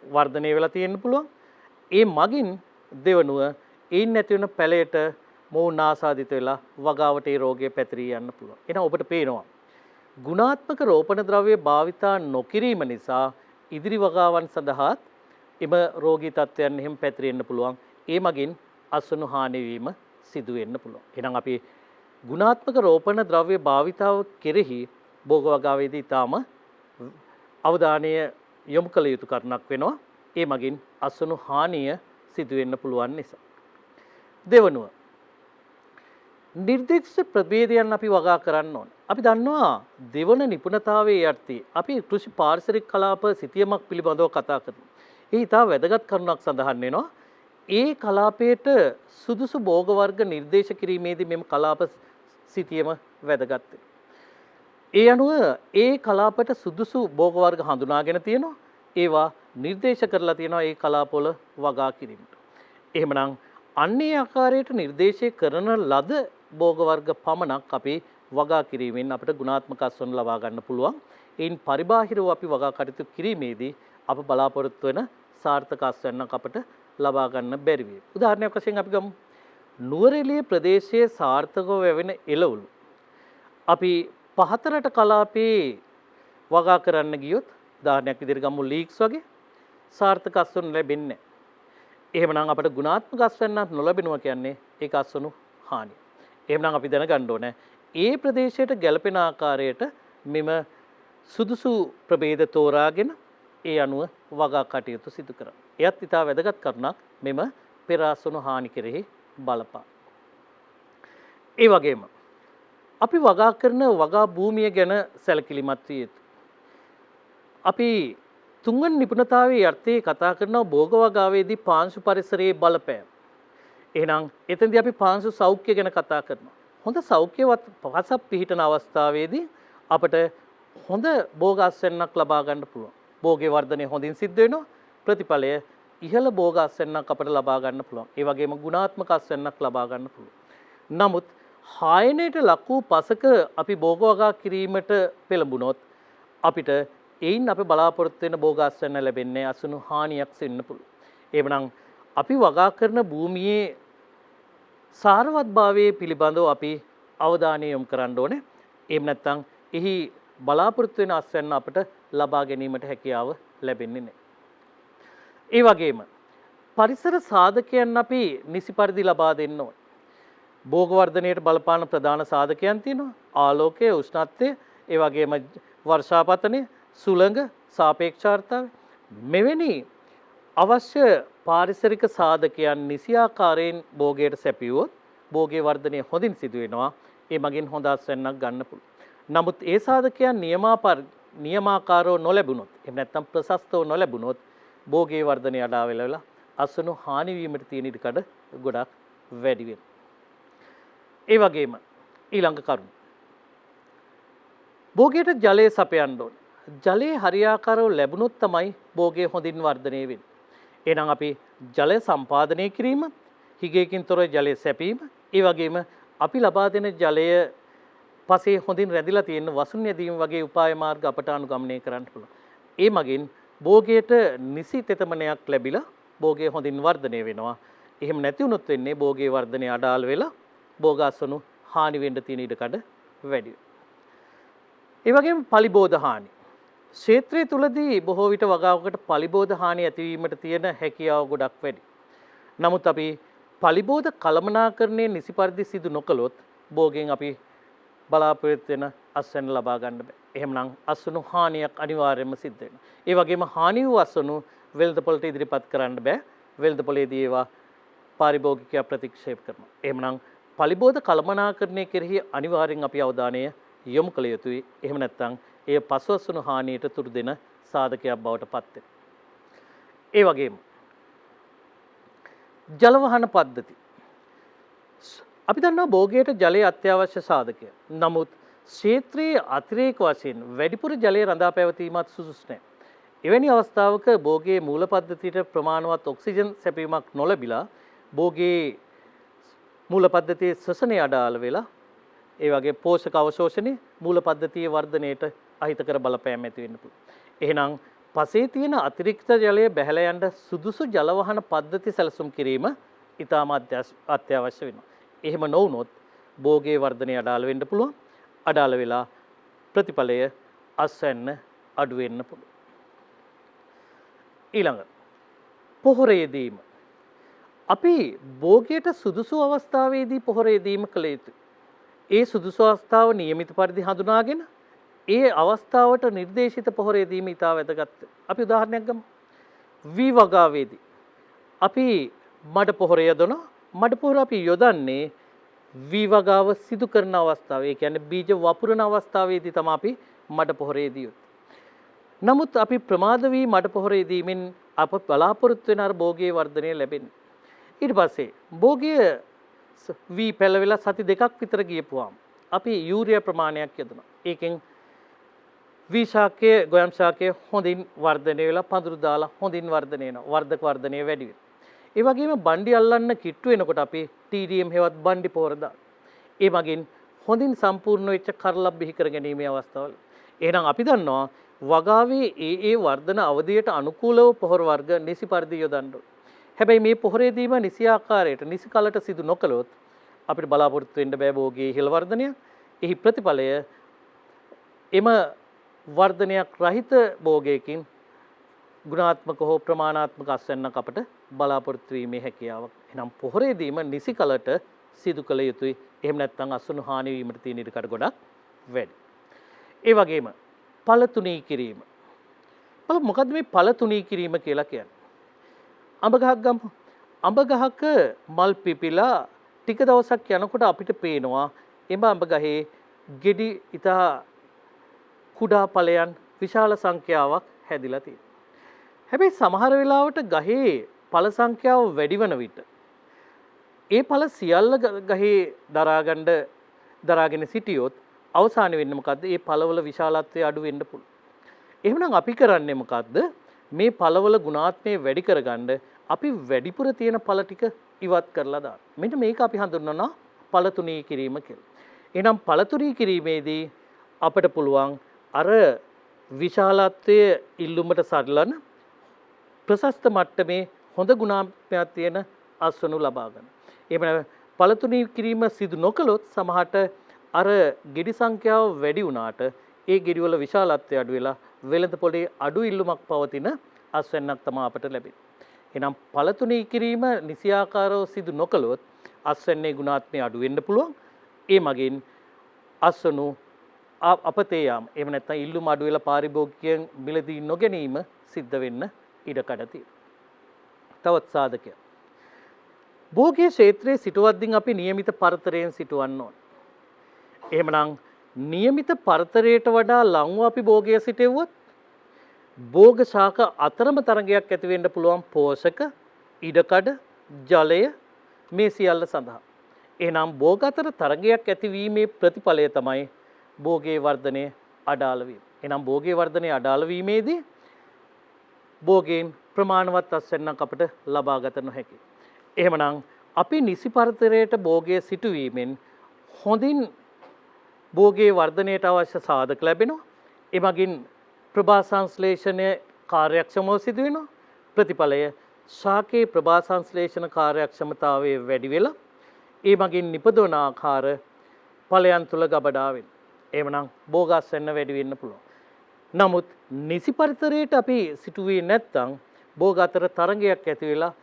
වර්ධනය වෙලා තියෙන්න පුළුවන්. ඒ මගින් දෙවනුව ඒන් නැති වෙන පැලයට මොවුන් ආසාදිත වෙලා වගාවට ඒ රෝගය පැතිරී යන්න පුළුවන්. එහෙනම් ඔබට පේනවා ගුණාත්මක රෝපණ ද්‍රව්‍ය භාවිතා නොකිරීම නිසා ඉදිරි වගාවන් සඳහාත් එම රෝගී තත්ත්වයන් එහෙම පැතිරෙන්න පුළුවන්. ඒ මගින් අස්වනු හානි වීම සිදු වෙන්න පුළුවන්. එහෙනම් අපි ගුණාත්මක රෝපණ ද්‍රව්‍ය භාවිතාව කෙරෙහි භෝග වගාවේදී ඊටම අවධානය යොමු කළ යුතු කරුණක් වෙනවා. ඒ මගින් අස්වනු හානිය සිදු වෙන්න පුළුවන් නිසා. දෙවනුව නිර්දිෂ්ට ප්‍රභේදයන් අපි වගා කරන්න ඕන. අපි දන්නවා දෙවන නිපුණතාවයේ යටතේ අපි කෘෂි පාරිසරික කලාප සිතියමක් පිළිබඳව කතා කරනවා. ඒ ඉතා වැදගත් කරුණක් සඳහන් වෙනවා. ඒ කලාපයට සුදුසු භෝග වර්ග නිර්දේශ කිරීමේදී මෙම කලාප සිතියම වැදගත් වෙනවා. ඒ අනුව ඒ කලාපයට සුදුසු භෝග වර්ග හඳුනාගෙන තියෙනවා. ඒවා නිර්දේශ කරලා තියෙනවා ඒ කලාපවල වගා කිරීමට. එහෙමනම් අන්නේ ආකාරයට නිර්දේශය කරන ලද භෝග වර්ග පමණක් අපි වගා කිරීමෙන් අපිට ගුණාත්මක අස්වනු ලබා ගන්න පුළුවන්. ඒන් පරිබාහිරව අපි වගා කටයුතු කිරීමේදී අප බලාපොරොත්තු වෙන සාර්ථක අස්වැන්නක් අපිට ලබා ගන්න බැරි වේ. උදාහරණයක් වශයෙන් අපි ගමු. නුවරඑළිය ප්‍රදේශයේ සාර්ථකව වැවෙන එළවලු අපි පහතරට කලාපේ වගා කරන්න ගියොත් උදාහරණයක් විදිහට ගමු ලීක්ස් වගේ සාර්ථක අස්වනු ලැබෙන්නේ නැහැ. එහෙමනම් අපිට ගුණාත්මක අස්වැන්නක් නොලැබෙනවා කියන්නේ ඒක අස්වනු හානිය. එහෙමනම් අපි දැනගන්න ඕනේ ඒ ප්‍රදේශයට ගැළපෙන ආකාරයට මෙම සුදුසු ප්‍රභේද තෝරාගෙන ඒ අනුව වගා කටයුතු සිදු කරනවා. එයත් ඉතා වැදගත් කරුණක් මෙම පෙර අස්වනු හානි කෙරෙහි බලපා. ඒ වගේම අපි වගා කරන වගා භූමිය ගැන සැලකිලිමත් විය යුතුයි. අපි තුන්වන නිපුණතාවයේ අර්ථයේ කතා කරන භෝග වගාවේදී පාංශු පරිසරයේ බලපෑම. එහෙනම් එතෙන්දී අපි පාංශු සෞඛ්‍ය ගැන කතා කරනවා. හොඳ සෞඛ්‍යවත් පසක් පිහිටන අවස්ථාවේදී අපිට හොඳ භෝග අස්වැන්නක් ලබා ගන්න පුළුවන්. භෝගයේ වර්ධනය හොඳින් සිද්ධ වෙනවා. ප්‍රතිඵලය ඉහළ භෝග අස්වැන්නක් අපිට ලබා ගන්න පුළුවන්. ඒ වගේම ගුණාත්මක අස්වැන්නක් ලබා ගන්න පුළුවන්. නමුත් හායනයට ලක් වූ පසක අපි භෝග වගා කිරීමට පෙළඹුණොත් අපිට එයින් අපි බලාපොරොත්තු වෙන භෝග අස්වැන්න ලැබෙන්නේ අසුණු හානියක් වෙන්න පුළුවන්. එහෙමනම් අපි වගා කරන භූමියේ සාරවත්භාවයේ පිළිබඳව අපි අවධානය යොමු කරන්න ඕනේ. එහෙම නැත්නම් එහි බලාපොරොත්තු වෙන අස්වැන්න අපිට ලබා ගැනීමට හැකියාව ලැබෙන්නේ නැහැ. ඒ වගේම පරිසර සාධකයන් අපි නිසි පරිදි ලබා දෙන්න ඕනේ. භෝග වර්ධනයට බලපාන ප්‍රධාන සාධකයන් තියෙනවා. ආලෝකය, උෂ්ණත්වය, ඒ වගේම වර්ෂාපතනය, සුළඟ, සාපේක්ෂාර්ථය. මෙවැනි අවශ්‍ය පාරිසරික සාධකයන් නිසි ආකාරයෙන් භෝගයට සැපියුවොත් භෝගයේ වර්ධනය හොඳින් සිදු වෙනවා. ඒ මගින් හොඳ අස්වැන්නක් ගන්න පුළුවන්. නමුත් ඒ සාධකයන් නියමාකාරව නොලැබුණොත්, එහෙම නැත්නම් ප්‍රශස්තව නොලැබුණොත් භෝගයේ වර්ධනය අඩා වෙලා අස්වනු හානි වීමට තියෙන ඉඩකඩ ගොඩක් වැඩි වෙනවා. ඒ වගේම ඊළඟ කරුණ. භෝගයට ජලය සපයන්න ඕන. ජලය හරියාකාරව ලැබුණොත් තමයි භෝගය හොඳින් වර්ධනය වෙන්නේ. එහෙනම් අපි ජලය සම්පාදනය කිරීම, හිගයකින් තොර ජලය සැපීම, ඒ වගේම අපි ලබා දෙන ජලය පසේ හොඳින් රැඳිලා තියෙන වසුන් යදීම වගේ උපාය මාර්ග අපට අනුගමනය කරන්න පුළුවන්. ඒ මගින් භෝගයට නිසි තෙතමනයක් ලැබිලා භෝගය හොඳින් වර්ධනය වෙනවා. එහෙම නැති වුණොත් වෙන්නේ භෝගයේ වර්ධනය අඩාල වෙලා භෝගාසනු හානි වෙන්න තියෙන ඉඩකඩ වැඩි වෙනවා. ඒ වගේම පලිබෝධ හානි. ක්ෂේත්‍රය තුලදී බොහෝ විට වගාවකට පලිබෝධ හානි ඇතිවීමට තියෙන හැකියාව ගොඩක් වැඩි. නමුත් අපි පලිබෝධ කළමනාකරණය නිසි පරිදි සිදු නොකළොත් භෝගයෙන් අපි බලාපොරොත්තු වෙන අස්වැන්න ලබා ගන්න බෑ. එහෙමනම් අස්වැනු හානියක් අනිවාර්යයෙන්ම සිද්ධ වෙනවා. ඒ වගේම හානි වූ අස්වැනු වෙළඳපොළට ඉදිරිපත් කරන්න බෑ. වෙළඳපොළේදී ඒවා පාරිභෝගිකයා ප්‍රතික්ෂේප කරනවා. එහෙමනම් පලිබෝධ කළමනාකරණය කෙරෙහි අනිවාර්යෙන් අපි අවධානය යොමු කළ යුතුයි. එහෙම නැත්නම් එය පසුවස්වනු හානියට තුරු දෙන සාධකයක් බවට පත් වෙනවා. ඒ වගේම ජල වහන පද්ධති. අපි දන්නවා භෝගයට ජලය අත්‍යවශ්‍ය සාධකයක්. නමුත් ක්ෂේත්‍රයේ අතිරේක වශයෙන් වැඩිපුර ජලය රඳා පැවතීමත් සුදුසු නැහැ. එවැනි අවස්ථාවක භෝගයේ මූල පද්ධතියට ප්‍රමාණවත් ඔක්සිජන් සැපීමක් නොලැබිලා භෝගයේ මූල පද්ධතියේ ශ්වසනය අඩාල වෙලා ඒ වගේ පෝෂක අවශෝෂණය මූල පද්ධතියේ වර්ධනයට අහිතකර බලපෑම් ඇති වෙන්න පුළුවන්. එහෙනම් පසේ තියෙන අතිරික්ත ජලය බැහැලා යන්න සුදුසු ජල වහන පද්ධති සැලසුම් කිරීම ඉතාම අත්‍යවශ්‍ය වෙනවා. එහෙම නොවුනොත් භෝගයේ වර්ධනය අඩාල වෙන්න පුළුවන්. අඩාල වෙලා ප්‍රතිඵලය අස්වැන්න අඩු වෙන්න පුළුවන්. ඊළඟ පොහොර යෙදීම. අපි භෝගයට සුදුසු අවස්ථාවේදී පොහොර යෙදීම කළ යුතුයි. ඒ සුදුසු අවස්ථාව නියමිත පරිදි හඳුනාගෙන ඒ අවස්ථාවට නිර්දේශිත පොහොර යෙදීම ඉතා වැදගත්. අපි උදාහරණයක් ගමු. වී වගාවේදී අපි මඩ පොහොර යොදනවා. මඩ පොහොර අපි යොදන්නේ වී වගාව සිදු කරන අවස්ථාවේ, ඒ කියන්නේ බීජ වපුරන අවස්ථාවේදී තමයි අපි මඩ පොහොර යෙදියොත්. නමුත් අපි ප්‍රමාද වී මඩ පොහොර යෙදීමෙන් අප බලාපොරොත්තු වෙන අර භෝගයේ වර්ධනය ලැබෙන්නේ. ඊට පස්සේ භෝගය වී පැලවිලා සති දෙකක් විතර ගියපුවාම අපි යූරියා ප්‍රමාණයක් යොදනවා. ඒකෙන් වී ශාකය, ගොයම් ශාකය හොඳින් වර්ධනය වෙලා පඳුරු දාලා හොඳින් වර්ධනය වෙනවා. වර්ධක වර්ධනය වැඩි වෙනවා. ඒ වගේම බණ්ඩි අල්ලන්න කිට්ටු වෙනකොට අපි TDM හේවත් බණ්ඩි පොහොර දානවා. ඒ මගින් හොඳින් සම්පූර්ණ වෙච්ච කරලක් බිහි කර ගැනීමේ අවස්ථාවල. එහෙනම් අපි දන්නවා වගාවේ ඒ වර්ධන අවධියට අනුකූලව පොහොර වර්ග නිසි පරිදි යොදන්න ඕනේ. හැබැයි මේ පොහොරේදීම නිසි ආකාරයට නිසි කලට සිදු නොකළොත් අපිට බලාපොරොත්තු වෙන්න බෑ භෝගයේ ඉහළ වර්ධනය. එහි ප්‍රතිඵලය එම වර්ධනයක් රහිත භෝගයකින් ගුණාත්මක හෝ ප්‍රමාණාත්මක අස්වැන්නක් අපට බලාපොරොත්තු වීමේ හැකියාවක්. එහෙනම් පොහොරේදීම නිසි කලට සිදු කළ යුතුයි. එහෙම නැත්නම් අස්වැනු හානි වීමට තියෙන ඉඩකඩ ගොඩක් වැඩි. ඒ වගේම ඵල තුනී කිරීම. මොකද්ද මේ ඵල තුනී කිරීම කියලා කියන්නේ? අඹ ගහක් ගමු. අඹ ගහක මල් පිපිලා ටික දවසක් යනකොට අපිට පේනවා එම අඹ ගහේ ගෙඩි ඉතා කුඩා ඵලයන් විශාල සංඛ්‍යාවක් හැදිලා තියෙනවා. හැබැයි සමහර වෙලාවට ගහේ ඵල සංඛ්‍යාව වැඩි වෙන විට ඒ ඵල සියල්ල ගහේ දරාගෙන සිටියොත් අවසානයේ වෙන්නේ මොකද්ද? ඒ ඵලවල විශාලත්වය අඩු වෙන්න පුළුවන්. එහෙනම් අපි කරන්නේ මොකද්ද? මේ ඵලවල ගුණාත්මය වැඩි කරගන්න අපි වැඩිපුර තියෙන ඵල ටික ඉවත් කරලා දාන්න. මෙන්න මේක අපි හඳුන්වනවා ඵල තුනී කිරීම කියලා. එහෙනම් ඵල තුනී කිරීමේදී අපිට පුළුවන් අර විශාලත්වයේ ඉල්ලුමට සරිලන ප්‍රශස්ත මට්ටමේ හොඳ ගුණාත්මයක් තියෙන අස්වැනු ලබා ගන්න. එහෙම ඵල තුනී කිරීම සිදු නොකළොත් සමහරට අර ගෙඩි සංඛ්‍යාව වැඩි වුණාට ඒ ගෙඩි වල විශාලත්වය අඩු වෙලා වෙළඳ පොලේ අඩු ඉල්ලුමක් පවතින අස්වැන්නක් තමයි අපට ලැබෙන්නේ. එහෙනම් ඵල තුනී කිරීම නිසියාකාරව සිදු නොකළොත් අස්වැන්නේ ගුණාත්මය අඩු වෙන්න පුළුවන්. ඒ මගින් අස්වැනු අපතේ යාම එහෙම නැත්නම් ඉල්ලුම අඩු වෙලා පාරිභෝගිකයන් මිලදී නොගැනීම සිද්ධ වෙන්න ඉඩකඩ තියෙනවා. තවත් සාධකයක්. භෝගයේ ක්ෂේත්‍රයේ සිටුවද්දී අපි નિયમિત පරතරයෙන් සිටවන්න ඕන. එහෙමනම් નિયમિત පරතරයට වඩා ලංව අපි භෝගයේ සිටෙව්වොත් භෝග ශාක අතරම තරගයක් ඇති වෙන්න පුළුවන් පෝෂක, ඉඩකඩ, ජලය මේ සියල්ල සඳහා. එහෙනම් භෝග අතර තරගයක් ඇතිවීමේ ප්‍රතිඵලය තමයි භෝගයේ වර්ධනය අඩාල වීම. එහෙනම් භෝගයේ වර්ධනය අඩාල වීමේදී භෝගයෙන් ප්‍රමාණවත් අස්වැන්නක් අපට ලබා ගත නොහැකියි. එහෙමනම් අපි නිසි පරතරයට භෝගයේ සිටුවීමෙන් හොඳින් භෝගයේ වර්ධනයට අවශ්‍ය සාධක ලැබෙනවා. එමගින් ප්‍රභා සංශ්ලේෂණය කාර්යක්ෂමව සිදු වෙනවා. ප්‍රතිඵලය ශාකයේ ප්‍රභා සංශ්ලේෂණ කාර්යක්ෂමතාවය වැඩි වෙලා ඒ මගින් නිපදවන ආකාර ඵලයන් තුල ගබඩා වෙනවා. එhmenan භෝගාසන්න වැඩි වෙන්න පුළුවන්. නමුත් නිසි පරිසරයට අපි සිටුවේ නැත්නම් භෝග අතර තරංගයක් ඇති වෙලා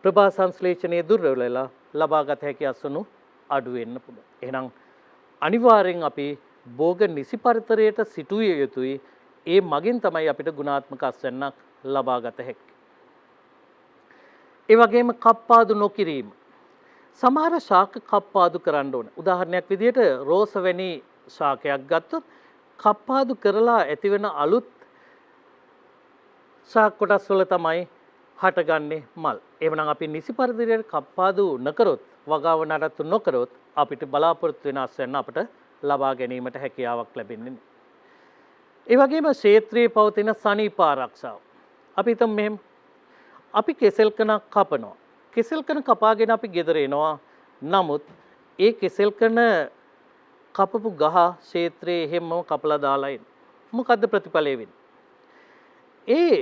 ප්‍රභා සංශ්ලේෂණයේ දුර්වල වෙලා ලබාගත හැකි අසුණු අඩු වෙන්න පුළුවන්. එහෙනම් අනිවාර්යෙන් අපි භෝග නිසි පරිසරයට සිටුවිය යුතුයි. ඒ මගින් තමයි අපිට ගුණාත්මක අස්වැන්නක් ලබා ගත හැකි. ඒ වගේම කප්පාදු නොකිරීම. සමහර ශාක කප්පාදු කරන්න ඕන. උදාහරණයක් විදිහට රෝස වැනි ශාකයක් ගත්තොත් කප්පාදු කරලා ඇතිවෙන අලුත් ශාක කොටස් වල තමයි හටගන්නේ මල්. එවනම් අපි නිසි පරිදියට කප්පාදු නොකරොත්, වගාව නඩත්තු නොකරොත් අපිට බලාපොරොත්තු වෙන අස්වැන්න අපිට ලබා ගැනීමට හැකියාවක් ලැබෙන්නේ නැහැ. ඒ වගේම ක්ෂේත්‍රයේ පවතින සනීප ආරක්ෂාව. අපි හිතමු මෙහෙම. අපි කෙසෙල් කනක් කපනවා. කෙසෙල් කන කපාගෙන අපි ගෙදර එනවා. නමුත් ඒ කෙසෙල් කන කපපු ගහ ක්ෂේත්‍රයේ හැමම කපලා දාලා ඉන්න. මොකද්ද ප්‍රතිඵලය වෙන්නේ? ඒ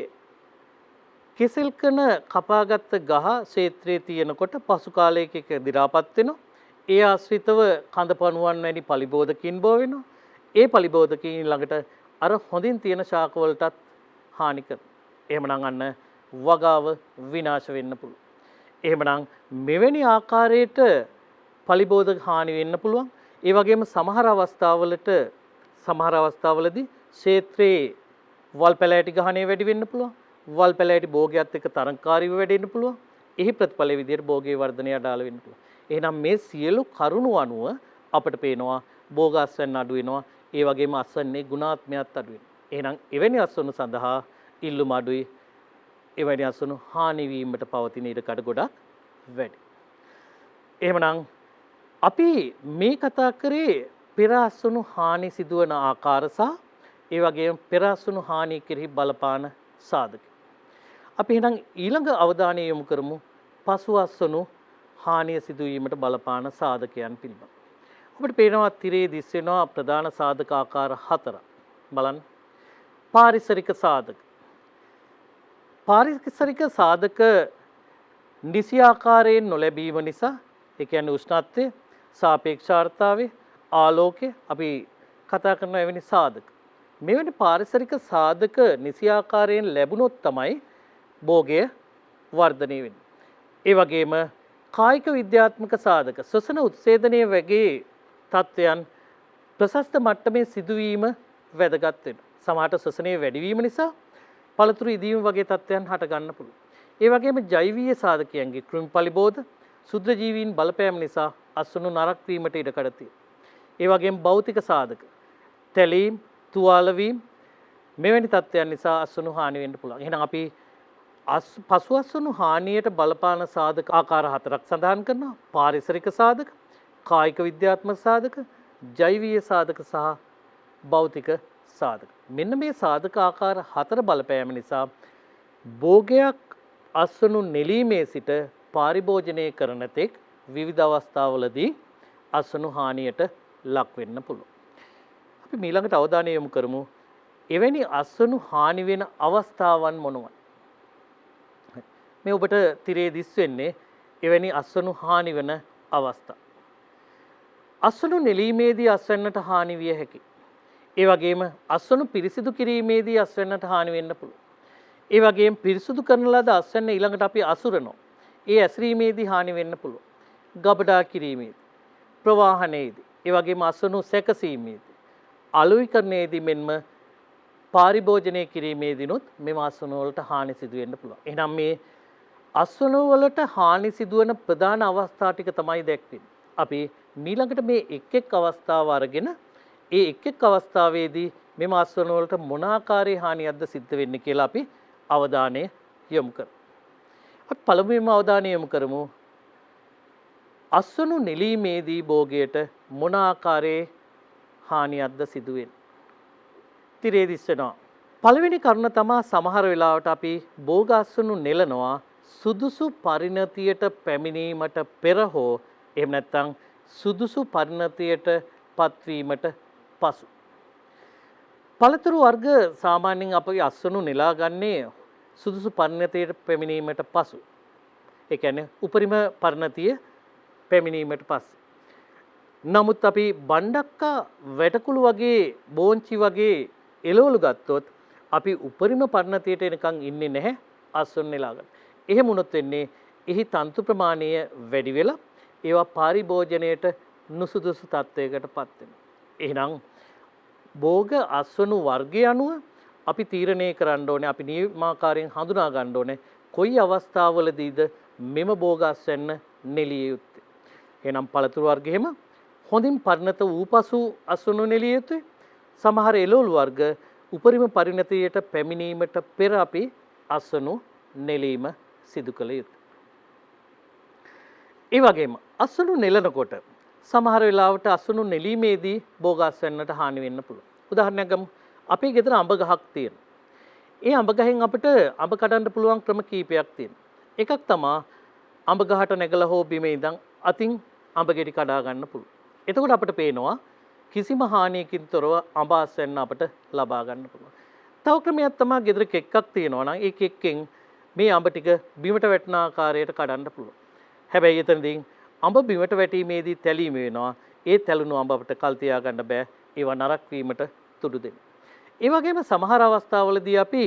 කෙසෙල් කන කපාගත්ත ගහ ක්ෂේත්‍රයේ තියෙනකොට පසු කාලයක එක දි รา පත් වෙනවා. ඒ ආශ්‍රිතව කඳපණුවන් වැනි පලිබෝධකින් බෝ වෙනවා. ඒ පලිබෝධකින් ළඟට අර හොඳින් තියෙන ශාක වලටත් හානි කරනවා. එහෙමනම් අන්න වගාව විනාශ වෙන්න පුළුවන්. එහෙමනම් මෙවැනි ආකාරයට පලිබෝධක හානි වෙන්න පුළුවන්. ඒ වගේම සමහර අවස්ථාවලදී ක්ෂේත්‍රයේ වල් පැලෑටි ගහණය වැඩි වෙන්න පුළුවන්. වල් පැලෑටි භෝගයත් එක්ක තරංකාරීව වැඩි වෙන්න පුළුවන්. එහි ප්‍රතිඵලයේ විදිහට භෝගයේ වර්ධනය අඩාල වෙන්න පුළුවන්. එහෙනම් මේ සියලු කරුණු අනුව අපිට පේනවා භෝග අස්වැන්න අඩු වෙනවා. ඒ වගේම අස්වැන්නේ ගුණාත්මයත් අඩු වෙනවා. එහෙනම් එවැනි අස්වැන්න සඳහා ඉල්ලුම අඩුයි. එවැනි අස්වැන්න හානි වීමට පවතින ඉඩකඩ ගොඩක් වැඩි. එහෙමනම් අපි මේ කතා කරේ පෙර අස්වැන්න හානි සිදුවන ආකාර සහ ඒ වගේම පෙර අස්වැන්න හානි කෙරෙහි බලපාන සාධක. අපි එහෙනම් ඊළඟ අවධානය යොමු කරමු පසු අස්වැන්න හානිය සිදුවීමට බලපාන සාධකයන් පිළිබඳව. අපිට පේනවා තිරේ දිස් වෙනවා ප්‍රධාන සාධක ආකාර 4. බලන්න. පාරිසරික සාධක. පාරිසරික සාධක නිසි ආකාරයෙන් නොලැබීම නිසා, ඒ කියන්නේ උෂ්ණත්වය, සාපේක්ෂාර්ථතාවය, ආලෝකය අපි කතා කරන එවැනි සාධක. මෙවැනි පාරිසරික සාධක නිසි ආකාරයෙන් ලැබුණොත් තමයි භෝගය වර්ධනය වෙන්නේ. ඒ වගේම කායික විද්‍යාත්මක සාධක ශ්වසන උත්සේදනයේ වගේ තත්ත්වයන් ප්‍රශස්ත මට්ටමේ සිදුවීම වැදගත් වෙනවා. සමහරට ශ්වසනයේ වැඩිවීම නිසා පළතුරු ඉදීම වගේ තත්ත්වයන් හට ගන්න පුළුවන්. ඒ වගේම ජෛවීය සාධකයන්ගේ කෘමි පලිබෝධ සුද්ධ ජීවීන් බලපෑම නිසා අස්වැන්නු නරක් වීමට ඉඩකඩ තියෙනවා. ඒ වගේම භෞතික සාධක තැලීම්, තුවාල වීම මෙවැනි තත්ත්වයන් නිසා අස්වැන්නු හානි වෙන්න පුළුවන්. එහෙනම් අපි පසු අස්වැන්නු හානියට බලපාන සාධක ආකාර 4ක් සඳහන් කරනවා. පාරිසරික සාධක, කායික විද්‍යාත්මක සාධක, ජෛවීය සාධක සහ භෞතික සාධක. මෙන්න මේ සාධක ආකාර 4 බලපෑම නිසා භෝගයක් අස්වැන්නු නෙලීමේ සිට පාරිභෝජනය කරන තෙක් විවිධ අවස්ථාවලදී අස්වැන්නු හානියට ලක් වෙන්න පුළුවන්. අපි ඊළඟට අවධානය යොමු කරමු එවැනි අස්වැන්නු හානි වෙන අවස්ථාවන් මොනවාද? මේ ඔබට තිරේ දිස් වෙන්නේ එවැනි අස්වැන්නු හානි වෙන අවස්ථා. අස්වැන්නු නෙලීමේදී අස්වැන්නට හානි විය හැකියි. ඒ වගේම අස්වැන්නු පිරිසිදු කිරීමේදී අස්වැන්නට හානි වෙන්න පුළුවන්. ඒ වගේම පිරිසිදු කරන ලද අස්වැන්න ඊළඟට අපි අසුරනවා. ඒ ඇසරීමේදී හානි වෙන්න පුළුවන්. ගබඩා කිරීමේදී, ප්‍රවාහනයේදී, ඒ වගේම අස්වැන්නු සැකසීමේදී, අලුයිකරණයේදී මෙන්ම පාරිභෝජනය කිරීමේදීනොත් මේ අස්වැන්නු වලට හානි සිදු වෙන්න පුළුවන්. එහෙනම් මේ අස්වැන්නු වලට හානි සිදුවන ප්‍රධාන අවස්ථා ටික තමයි දැක්වෙන්නේ. අපි ඊළඟට මේ එක් අවස්ථාව අරගෙන ඒ එක් අවස්ථාවේදී මෙම අස්වැන්නු වලට මොන ආකාරයේ හානියක්ද සිද්ධ වෙන්නේ කියලා අපි අවධානය යොමු කරමු. අපි පළමුවෙන්ම අවධානය යොමු කරමු අස්වැන්නු නෙලීමේදී භෝගයට මොන ආකාරයේ හානියක්ද සිදු වෙන්නේ? තිරේ දිස් වෙනවා. පළවෙනි කරුණ තමයි සමහර වෙලාවට අපි භෝග අස්වැන්නු නෙලනවා සුදුසු පරිණතියට පැමිණීමට පෙර හෝ එහෙම නැත්නම් සුදුසු පරිණතියට පත්වීමට පසු. පළතුරු වර්ග සාමාන්‍යයෙන් අපගේ අස්වනු නෙලාගන්නේ සුදුසු පරිණතියට පැමිණීමට පසු. ඒ කියන්නේ උපරිම පරිණතිය පැමිණීමට පස්සේ. නමුත් අපි බණ්ඩක්කා වැටකුළු වගේ බෝංචි වගේ එළවලු ගත්තොත් අපි උපරිම පරිණතියට එනකන් ඉන්නේ නැහැ අස්වනු නෙලාගන්න. එහෙම වුණොත් වෙන්නේ එහි තන්තු ප්‍රමාණය වැඩි වෙලා ඒවා පරිභෝජනයට නුසුදුසු තත්වයකටපත් වෙනවා. එහෙනම් භෝග අස්වනු වර්ගය අනුව අපි තීරණය කරන්න ඕනේ, අපි නියමාකාරයෙන් හඳුනා ගන්න ඕනේ කොයි අවස්ථාවවලදීද මෙම භෝග අස්වැන්න නෙලිය යුත්තේ. එහෙනම් පළතුරු වර්ගෙම හොඳින් පරිණත වූ පසු අස්වනු නෙලිය යුතුයි. සමහර එළවලු වර්ග උපරිම පරිණතියට පැමිණීමට පෙර අපි අස්වනු නෙලීම සිදු කළ යුතුයි. ඒ වගේම අස්වනු නෙලනකොට සමහර වෙලාවට අස්වනු නෙලීමේදී භෝග අස්වැන්නට හානි වෙන්න පුළුවන්. උදාහරණයක් ගමු. අපේ ගෙදර අඹ ගහක් තියෙනවා. ඒ අඹ ගහෙන් අපිට අඹ කඩන්න පුළුවන් ක්‍රම කීපයක් තියෙනවා. එකක් තමයි අඹ ගහට නැගලා හෝ බිමේ ඉඳන් අතින් අඹ ගෙඩි කඩා ගන්න පුළුවන්. එතකොට අපිට පේනවා කිසිම හානියකින් තොරව අඹ අස්වැන්න අපිට ලබා ගන්න පුළුවන්. තව ක්‍රමයක් තමයි ගෙදර කෙක්කක් තියෙනවා නම් ඒ කෙක්කෙන් මේ අඹ ටික බිමට වැටෙන ආකාරයට කඩන්න පුළුවන්. හැබැයි එතනදී අඹ බිමට වැටීමේදී තැලීම වෙනවා. ඒ තැළුණු අඹ අපිට කල් තියා ගන්න බෑ. ඒවා නරක් වීමට තුඩු දෙනවා. ඒ වගේම සමහර අවස්ථාවලදී අපි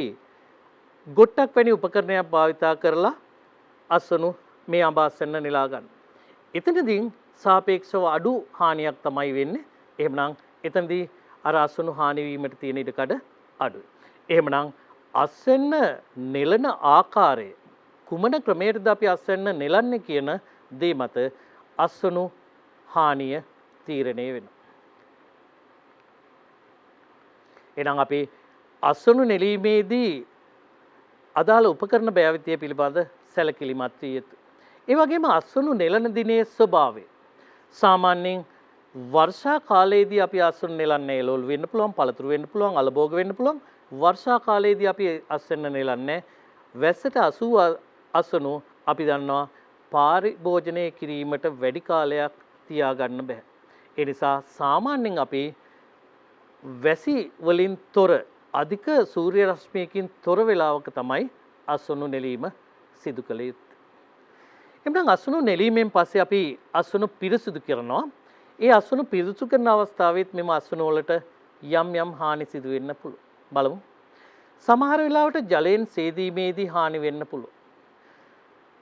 ගොට්ටක් වැනි උපකරණයක් භාවිතා කරලා අස්වනු මේ අඹ අස්වැන්න නෙලා ගන්න. එතනදී සාපේක්ෂව අඩු හානියක් තමයි වෙන්නේ. එහෙමනම් එතනදී අර අස්වනු හානි වීමට තියෙන ඉඩකඩ අඩුයි. එහෙමනම් අස්වැන්න නෙලන ආකාරය කුමන ක්‍රමයකටද අපි අස්වැන්න නෙලන්නේ කියන දේ මත අස්වනු හානිය තීරණය වෙනවා. එහෙනම් අපි අස්වනු නෙලීමේදී අදාළ උපකරණ භාවිතය පිළිබඳ සැලකිලිමත් විය යුතුයි. ඒ වගේම අස්වනු නෙලන දිනේ ස්වභාවය සාමාන්‍යයෙන් වර්ෂා කාලයේදී අපි අස්වනු නෙලන්නේ එළවලු වෙන්න පුළුවන්, පළතුරු වෙන්න පුළුවන්, අලභෝග වෙන්න පුළුවන්. වර්ෂා කාලයේදී අපි අස්වැන්න නෙලන්නේ වැස්සට අසූ අස්වනු අපි දන්නවා පරිභෝජනය කිරීමට වැඩි කාලයක් තියාගන්න බෑ. ඒ නිසා සාමාන්‍යයෙන් අපි වැසි වලින් තොර අධික සූර්ය රශ්මියකින් තොර වේලාවක තමයි අස්වනු නෙලීම සිදු කළ යුත්තේ. එම්නම් අස්වනු නෙලීමෙන් පස්සේ අපි අස්වනු පිරිසිදු කරනවා. ඒ අස්වනු පිරිසිදු කරන අවස්ථාවෙත් මෙම අස්වනු වලට යම් යම් හානි සිදු වෙන්න පුළුවන්. බලමු. සමහර වෙලාවට ජලයෙන් සේදීමේදී හානි වෙන්න පුළුවන්.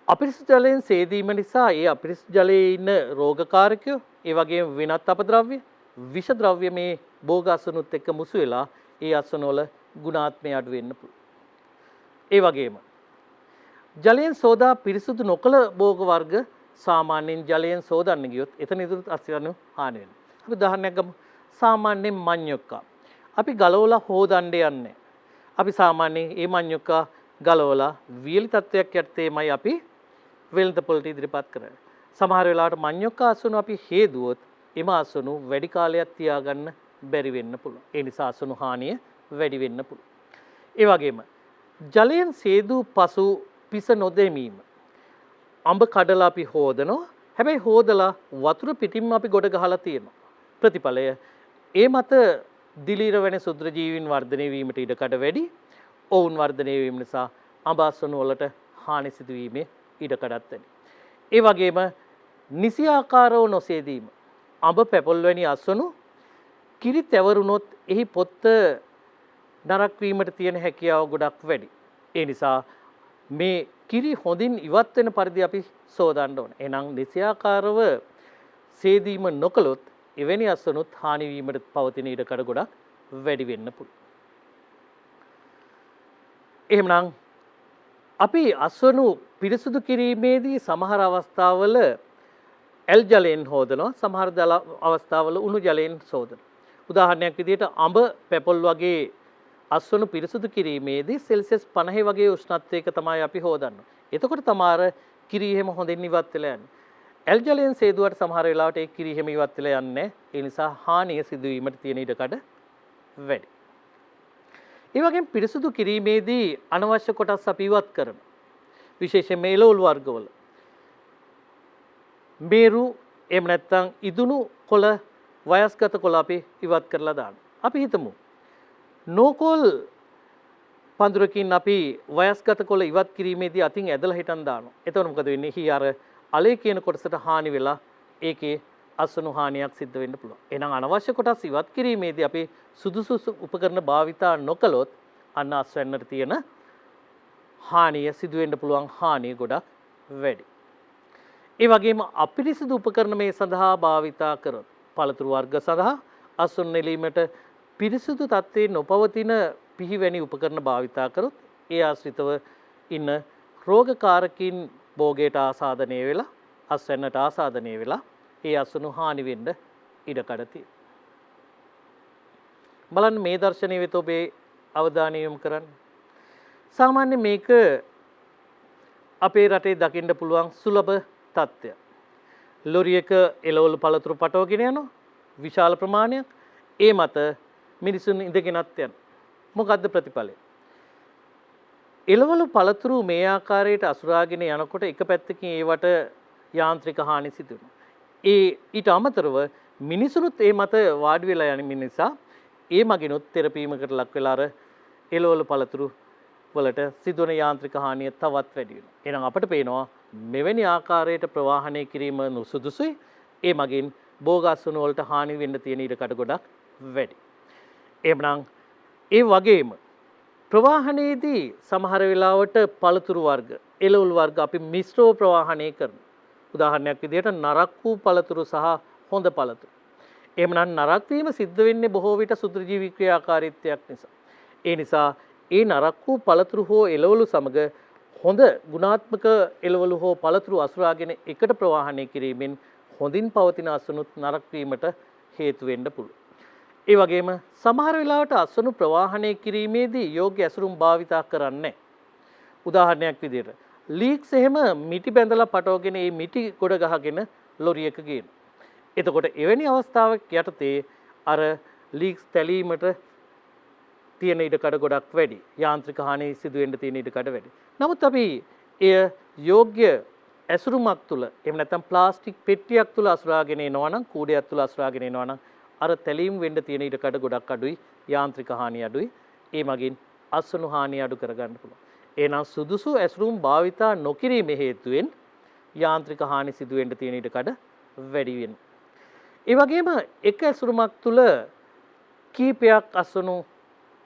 අපිරිසිදු ජලයෙන් සේදීම නිසා ඒ අපිරිසිදු ජලයේ ඉන්න රෝගකාරකයෝ, ඒ වගේම වෙනත් අපද්‍රව්‍ය, විෂ ද්‍රව්‍ය මේ භෝග අස්වනුත් එක්ක මුසු වෙලා ඒ අස්වන වල ගුණාත්මය අඩු වෙන්න පුළුවන්. ඒ වගේම ජලයෙන් සෝදා පිරිසිදු නොකළ භෝග වර්ග සාමාන්‍යයෙන් ජලයෙන් සෝදන්න ගියොත් එතන ඉදිරියට අස්වනු හානි වෙනවා. අපි උදාහරණයක් ගමු. සාමාන්‍යයෙන් මඤ්ඤොක්කා අපි ගලවලා හොදන්න යන්නේ. අපි සාමාන්‍යයෙන් මේ මඤ්ඤොක්කා ගලවලා වියලි තත්වයක් යටතේමයි අපි වෙළඳ පොළට ඉදිරිපත් කරන්නේ. සමහර වෙලාවට මඤ්ඤොක්කා අස්වනු අපි හේදුවොත් එම අස්වනු වැඩි කාලයක් තියාගන්න බැරි වෙන්න පුළුවන්. ඒ නිසා අස්වනු හානිය වැඩි වෙන්න පුළුවන්. ඒ වගේම ජලයෙන් සේදූ පසු පිස නොදැමීම. අඹ කඩලා අපි හොදනවා. හැබැයි හොදලා වතුර පිටින්ම අපි ගොඩ ගහලා තියෙනවා. ප්‍රතිඵලය ඒ මත දිලීර වෙන සුද්‍ර ජීවීන් වර්ධනය වීමට ඉඩකඩ වැඩි. ඔවුන් වර්ධනය වීම නිසා අඹ අස්වනු වලට හානි සිදුවීමේ ඉඩකඩත් වැඩි. ඒ වගේම නිසි ආකාරව නොසේදීම. අඹ පැපොල් වැනි අස්වනු කිරි තැවරුනොත් එහි පොත්ත නරක් වීමට තියෙන හැකියාව ගොඩක් වැඩි. ඒ නිසා මේ කිරි හොඳින් ඉවත් වෙන පරිදි අපි සෝදන්න ඕනේ. එහෙනම් නිසි ආකාරව සේදීම නොකළොත් එවැනි අස්වනුත් හානි වීමට පවතින ඉඩකඩ ගොඩක් වැඩි වෙන්න පුළුවන්. එහෙනම් අපි අස්වනු පිරිසුදු කිරීමේදී සමහර අවස්ථාවල ඇල් ජලයෙන් හොදනවා, සමහර අවස්ථාවල උණු ජලයෙන් සෝදනවා. උදාහරණයක් විදිහට අඹ පැපොල් වගේ අස්වනු පිරිසුදු කිරීමේදී සෙල්සියස් 50 වගේ උෂ්ණත්වයක තමයි අපි හොදන්නේ. එතකොට තමයි කිරි එහෙම හොඳින් ඉවත් වෙලා යන්නේ. ඇල් ජලයෙන් සේදුවට සමහර වෙලාවට ඒ කිරි එහෙම ඉවත් වෙලා යන්නේ. ඒ නිසා හානිය සිදුවීමට තියෙන ඉඩකඩ වැඩි. ඒ වගේම පිරිසුදු කිරීමේදී අනවශ්‍ය කොටස් අපි ඉවත් කරනවා. විශේෂයෙන් එළවලු වර්ගවල මේරු එහෙම නැත්නම් ඉදුණු කොළ වයස්ගත කොළ අපි ඉවත් කරලා දානවා. අපි හිතමු නෝකෝල් පඳුරකින් අපි වයස්ගත කොළ ඉවත් කිරීමේදී අතින් ඇදලා හිටන් දානවා. එතකොට මොකද වෙන්නේ? හි අර අලේ කියන කොටසට හානි වෙලා ඒකේ අසනු හානියක් සිද්ධ වෙන්න පුළුවන්. එහෙනම් අනවශ්‍ය කොටස් ඉවත් කිරීමේදී අපි සුදුසු උපකරණ භාවිතා නොකළොත් අන්න අස්වැන්නට තියෙන හානිය සිදු වෙන්න පුළුවන් හානිය ගොඩක් වැඩි. ඒ වගේම අපිරිසිදු උපකරණ මේ සඳහා භාවිතා කරොත් පළතුරු වර්ග සඳහා අස්වැන්න නෙලීමට පිරිසිදු තත්ත්වයේ නොපවතින පිහිවැනි උපකරණ භාවිතා කරොත් ඒ ආශ්‍රිතව ඉන්න රෝගකාරකින් භෝගයට ආසාදනය වෙලා අස්වැන්නට ආසාදනය වෙලා ඒ අසුණු හානි වෙන්න ඉඩකඩ තියෙනවා. බලන්න මේ දර්ශනීය වෙත ඔබේ අවධානය යොමු කරන්න. සාමාන්‍ය මේක අපේ රටේ දකින්න පුළුවන් සුලභ තත්ත්වය. ලොරියක එළවලු පළතුරු පටවගෙන යනවා විශාල ප්‍රමාණයක්. ඒ මත මිනිසුන් ඉඳගෙනත් යනවා. මොකද්ද ප්‍රතිඵලය? එළවලු පළතුරු මේ ආකාරයට අසුරාගෙන යනකොට එක පැත්තකින් ඒවට යාන්ත්‍රික හානි සිදු වෙනවා. ඊට අමතරව මිනිසුනුත් ඒ මත වාඩි වෙලා යන නිසා ඒ මගිනුත් තෙරපීමකට ලක් වෙලා අර එළවලු පළතුරු වලට සිදුවන යාන්ත්‍රික හානිය තවත් වැඩි වෙනවා. එහෙනම් අපිට පේනවා මෙවැනි ආකාරයට ප්‍රවාහනය කිරීම නුසුදුසුයි. ඒ මගින් භෝගාසන වලට හානි වෙන්න තියෙන ඉඩකඩ ගොඩක් වැඩි. එහෙනම් ඒ වගේම ප්‍රවාහනයේදී සමහර වෙලාවට පළතුරු වර්ග, එළවලු වර්ග අපි මිශ්‍රව ප්‍රවාහනය කරනවා. උදාහරණයක් විදිහට නරක් වූ පළතුරු සහ හොඳ පළතුරු. එහෙමනම් නරක් වීම සිද්ධ වෙන්නේ බොහෝ විට සුත්‍රජීවී ක්‍රියාකාරීත්වයක් නිසා. ඒ නිසා ඒ නරක් වූ පළතුරු හෝ එළවලු සමග හොඳ ගුණාත්මක එළවලු හෝ පළතුරු අසුරාගෙන එකට ප්‍රවාහනය කිරීමෙන් හොඳින් පවතින අසුනුත් නරක වීමට හේතු වෙන්න පුළුවන්. ඒ වගේම සමහර වෙලාවට අසුණු ප්‍රවාහනය කිරීමේදී යෝග්‍ය ඇසුරුම් භාවිතා කරන්නේ නැහැ. උදාහරණයක් විදිහට ලීක්ස් එහෙම මිටි බැඳලා පටවගෙන මේ මිටි ගොඩ ගහගෙන ලොරියක ගේනවා. එතකොට එවැනි අවස්ථාවක් යටතේ අර ලීක්ස් තැලීමට තියෙන ඉඩකඩ ගොඩක් වැඩි. යාන්ත්‍රික හානි සිදු වෙන්න තියෙන ඉඩකඩ වැඩි. නමුත් අපි එය යෝග්‍ය ඇසුරුමක් තුල එහෙම නැත්නම් ප්ලාස්ටික් පෙට්ටියක් තුල අසුරාගෙන එනවා නම් කූඩයක් තුල අසුරාගෙන එනවා නම් අර තැලීම් වෙන්න තියෙන ඉඩකඩ ගොඩක් අඩුයි. යාන්ත්‍රික හානිය අඩුයි. ඒ මගින් අසුණු හානිය අඩු කරගන්න පුළුවන්. එහෙනම් සුදුසු ඇසුරුම් භාවිතා නොකිරීමේ හේතුවෙන් යාන්ත්‍රික හානි සිදු වෙන්න තියෙන ඉඩකඩ වැඩි වෙනවා. ඒ වගේම එක ඇසුරුමක් තුල කීපයක් අසුණු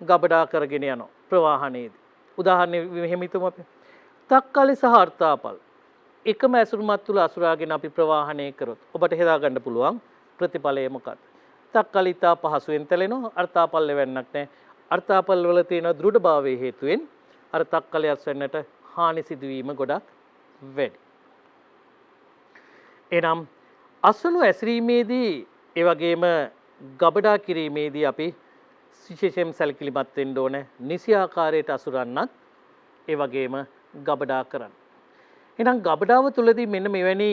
ගබඩා කරගෙන යනවා ප්‍රවාහනයේදී. උදාහරණයක් මෙහෙම හිතමු අපි. තක්කාලි සහ අර්තාපල් එකම ඇසුරුමක් තුල අසුරාගෙන අපි ප්‍රවාහනය කරොත් ඔබට හිතා ගන්න පුළුවන් ප්‍රතිඵලය මොකක්ද? තක්කාලි තා පහසුවෙන් තැලෙනවා, අර්තාපල් ලෙවන්නක් නැහැ. අර්තාපල් වල තියෙන දෘಢභාවයේ හේතුවෙන් අර තක්කලයක් වෙන්නට හානි සිදුවීම ගොඩක් වැඩි. එනම් අසුණු ඇසිරීමේදී ඒ වගේම ගබඩා කිරීමේදී අපි විශේෂයෙන් සැලකිලිමත් වෙන්න ඕනේ. නිසි ආකාරයට අසුරන්නත් ඒ වගේම ගබඩා කරන්න. එහෙනම් ගබඩාව තුලදී මෙන්න මෙවැනි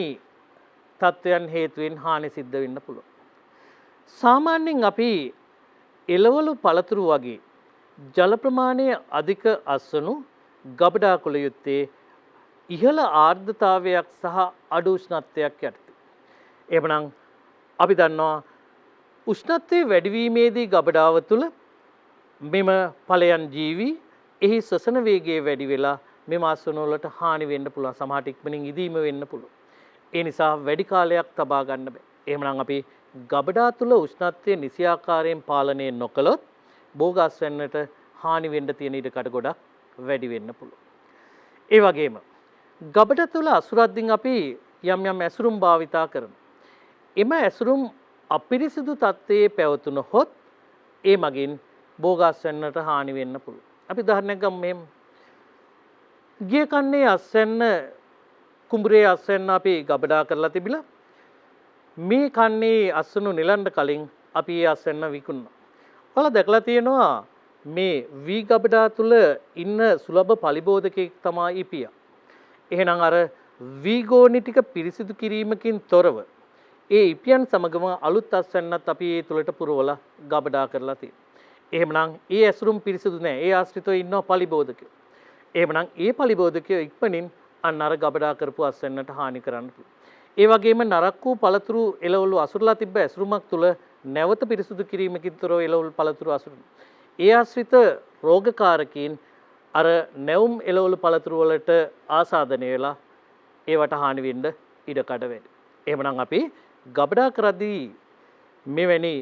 තත්වයන් හේතුවෙන් හානි සිද්ධ වෙන්න පුළුවන්. සාමාන්‍යයෙන් අපි එළවලු පළතුරු වගේ ජල ප්‍රමාණය අධික අස්වනු ගබඩා කළ යුත්තේ ඉහළ ආර්ද්‍රතාවයක් සහ අඩු උෂ්ණත්වයක් යටතේ. එහෙමනම් අපි දන්නවා උෂ්ණත්වයේ වැඩිවීමේදී ගබඩාව තුළ මෙම ඵලයන් ජීවි එහි ශ්වසන වේගය වැඩි වෙලා මෙම අස්වනු වලට හානි වෙන්න පුළුවන්. සමහරට ඉක්මනින් ඉදීම වෙන්න පුළුවන්. ඒ නිසා වැඩි කාලයක් තබා ගන්න බෑ. එහෙමනම් අපි ගබඩා තුළ උෂ්ණත්වය නිසි ආකාරයෙන් පාලනය නොකළොත් බෝගස් වෙන්නට හානි වෙන්න තියෙන ඉඩකඩ ගොඩක් වැඩි වෙන්න පුළුවන්. ඒ වගේම ගබඩ තුළ අසුරද්දින් අපි යම් යම් ඇසුරුම් භාවිතා කරනවා. එම ඇසුරුම් අපිරිසිදු තත්ත්වයේ පැවතුනහොත් ඒ මගින් බෝගස් වෙන්නට හානි වෙන්න පුළුවන්. අපි උදාහරණයක් ගමු මෙහෙම. ගිය කන්නේ අස්වැන්න කුඹුරේ අස්වැන්න අපි ගබඩා කරලා තිබිලා මේ කන්නේ අස්වනු නෙලන්න කලින් අපි ඒ අස්වැන්න විකුණනවා. ඔයාලා දැකලා තියෙනවා මේ වී ගබඩා තුල ඉන්න සුලභ පලිබෝධකෙක් තමයි ඉපියා. එහෙනම් අර වී ගෝනි ටික පිරිසිදු කිරීමකින් තොරව ඒ ඉපියන් සමගම අලුත් අස්වැන්නත් අපි ඒ තුලට පුරවලා ගබඩා කරලා තියෙනවා. එහෙමනම් ඒ ඇසුරුම් පිරිසිදු නැහැ. ඒ ආශ්‍රිතව ඉන්නවා පලිබෝධකයෝ. එහෙමනම් ඒ පලිබෝධකයෝ ඉක්මනින් අන්න අර ගබඩා කරපු අස්වැන්නට හානි කරන්න පුළුවන්. ඒ වගේම නරක් වූ පළතුරු එළවලු අසුරලා තිබ්බ ඇසුරුමක් තුල නැවත පිරිසුදු කිරීමකින් තොරව එළවලු පළතුරු අසුරු. ඒ ආශ්‍රිත රෝගකාරකීන් අර නැවුම් එළවලු පළතුරු වලට ආසාදනය වෙලා ඒවට හානි වෙන්න ඉඩ කඩ වැඩි. එහෙමනම් අපි ගබඩා කරද්දී මෙවැනි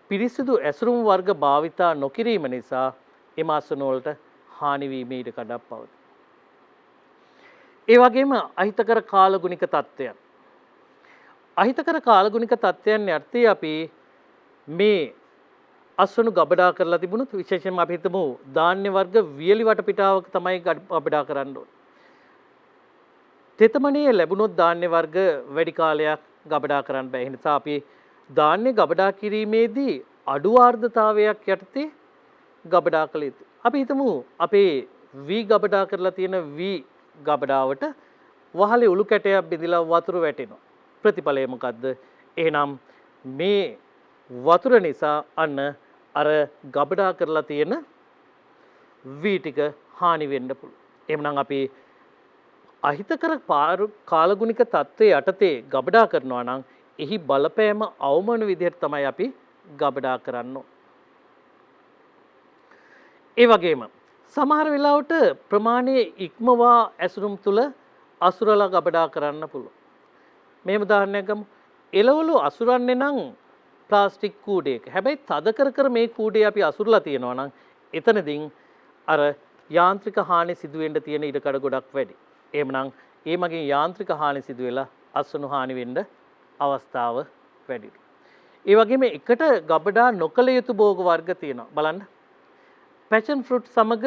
පිරිසිදු ඇසුරුම් වර්ග භාවිතා නොකිරීම නිසා එම ආසන වලට හානි වීමේ ඉඩ කඩක් පවතී. ඒ වගේම අහිතකර කාලගුණික තත්ත්වයන්. අහිතකර කාලගුණික තත්ත්වයන් යටතේ අපි මේ අස්වනු ගබඩා කරලා තිබුණොත් විශේෂයෙන්ම අපි හිතමු ධාන්‍ය වර්ග වියලි වටපිටාවක තමයි ගබඩා කරන්න ඕනේ. තෙතමනේ ලැබුණොත් ධාන්‍ය වර්ග වැඩි කාලයක් ගබඩා කරන්න බැහැ. ඒ නිසා අපි ධාන්‍ය ගබඩා කිරීමේදී අඩු ආර්ද්‍රතාවයක් යටතේ ගබඩා කළ යුතුයි. අපි හිතමු අපේ වී ගබඩා කරලා තියෙන වී ගබඩාවට වහලේ උළු කැටයක් බෙදලා වතුර වැටෙනවා. ප්‍රතිඵලය මොකද්ද? එහෙනම් මේ වතුර නිසා අන්න අර ගබඩා කරලා තියෙන වී ටික හානි වෙන්න පුළුවන්. එහෙනම් අපි අහිතකර කාලගුණික තත්ත්වයේ යටතේ ගබඩා කරනවා නම් එහි බලපෑම අවමන විදිහට තමයි අපි ගබඩා කරන්න ඕන. ඒ වගේම සමහර වෙලාවට ප්‍රමාණයේ ඉක්මවා ඇසුරුම් තුල අසුරලා ගබඩා කරන්න පුළුවන්. මේම උදාහරණයක් ගමු. එළවලු අසුරන්නේ නම් ප්ලාස්ටික් කූඩයක. හැබැයි තද කර මේ කූඩේ අපි අසුරලා තියෙනවා නම් එතනදී අර යාන්ත්‍රික හානි සිදු වෙන්න තියෙන ඉඩකඩ ගොඩක් වැඩි. එහෙමනම් ඒ මගින් යාන්ත්‍රික හානි සිදු වෙලා අස්වනු හානි වෙන්න අවස්ථාව වැඩි. ඒ වගේම එකට ගබඩා නොකළ යුතු භෝග වර්ග තියෙනවා. බලන්න. පැෂන් ෆෘට් සමග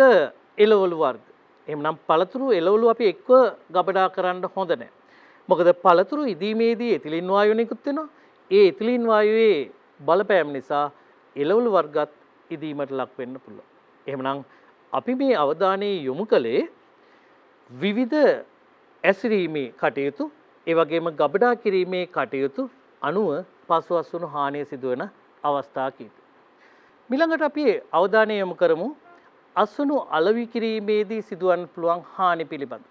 එළවලු වර්ග. එහෙමනම් පළතුරු එළවලු අපි එක්ව ගබඩා කරන්න හොඳ නැහැ. මොකද පළතුරු ඉදීමේදී එතිලින් වායුව නිකුත් වෙනවා. ඒ එතිලින් වායුවේ බලපෑම නිසා එළවලු වර්ගත් ඉදීමට ලක් වෙන්න පුළුවන්. එහෙමනම් අපි මේ අවධානය යොමු කළේ විවිධ ඇසිරීමේ කටයුතු, ඒ වගේම ගබඩා කිරීමේ කටයුතු අනුව පසුවස්වනු හානිය සිදුවන අවස්ථා කීප. ඊළඟට අපි අවධානය යොමු කරමු අස්වනු අලෙවි කිරීමේදී සිදුවන්න පුළුවන් හානි පිළිබඳ.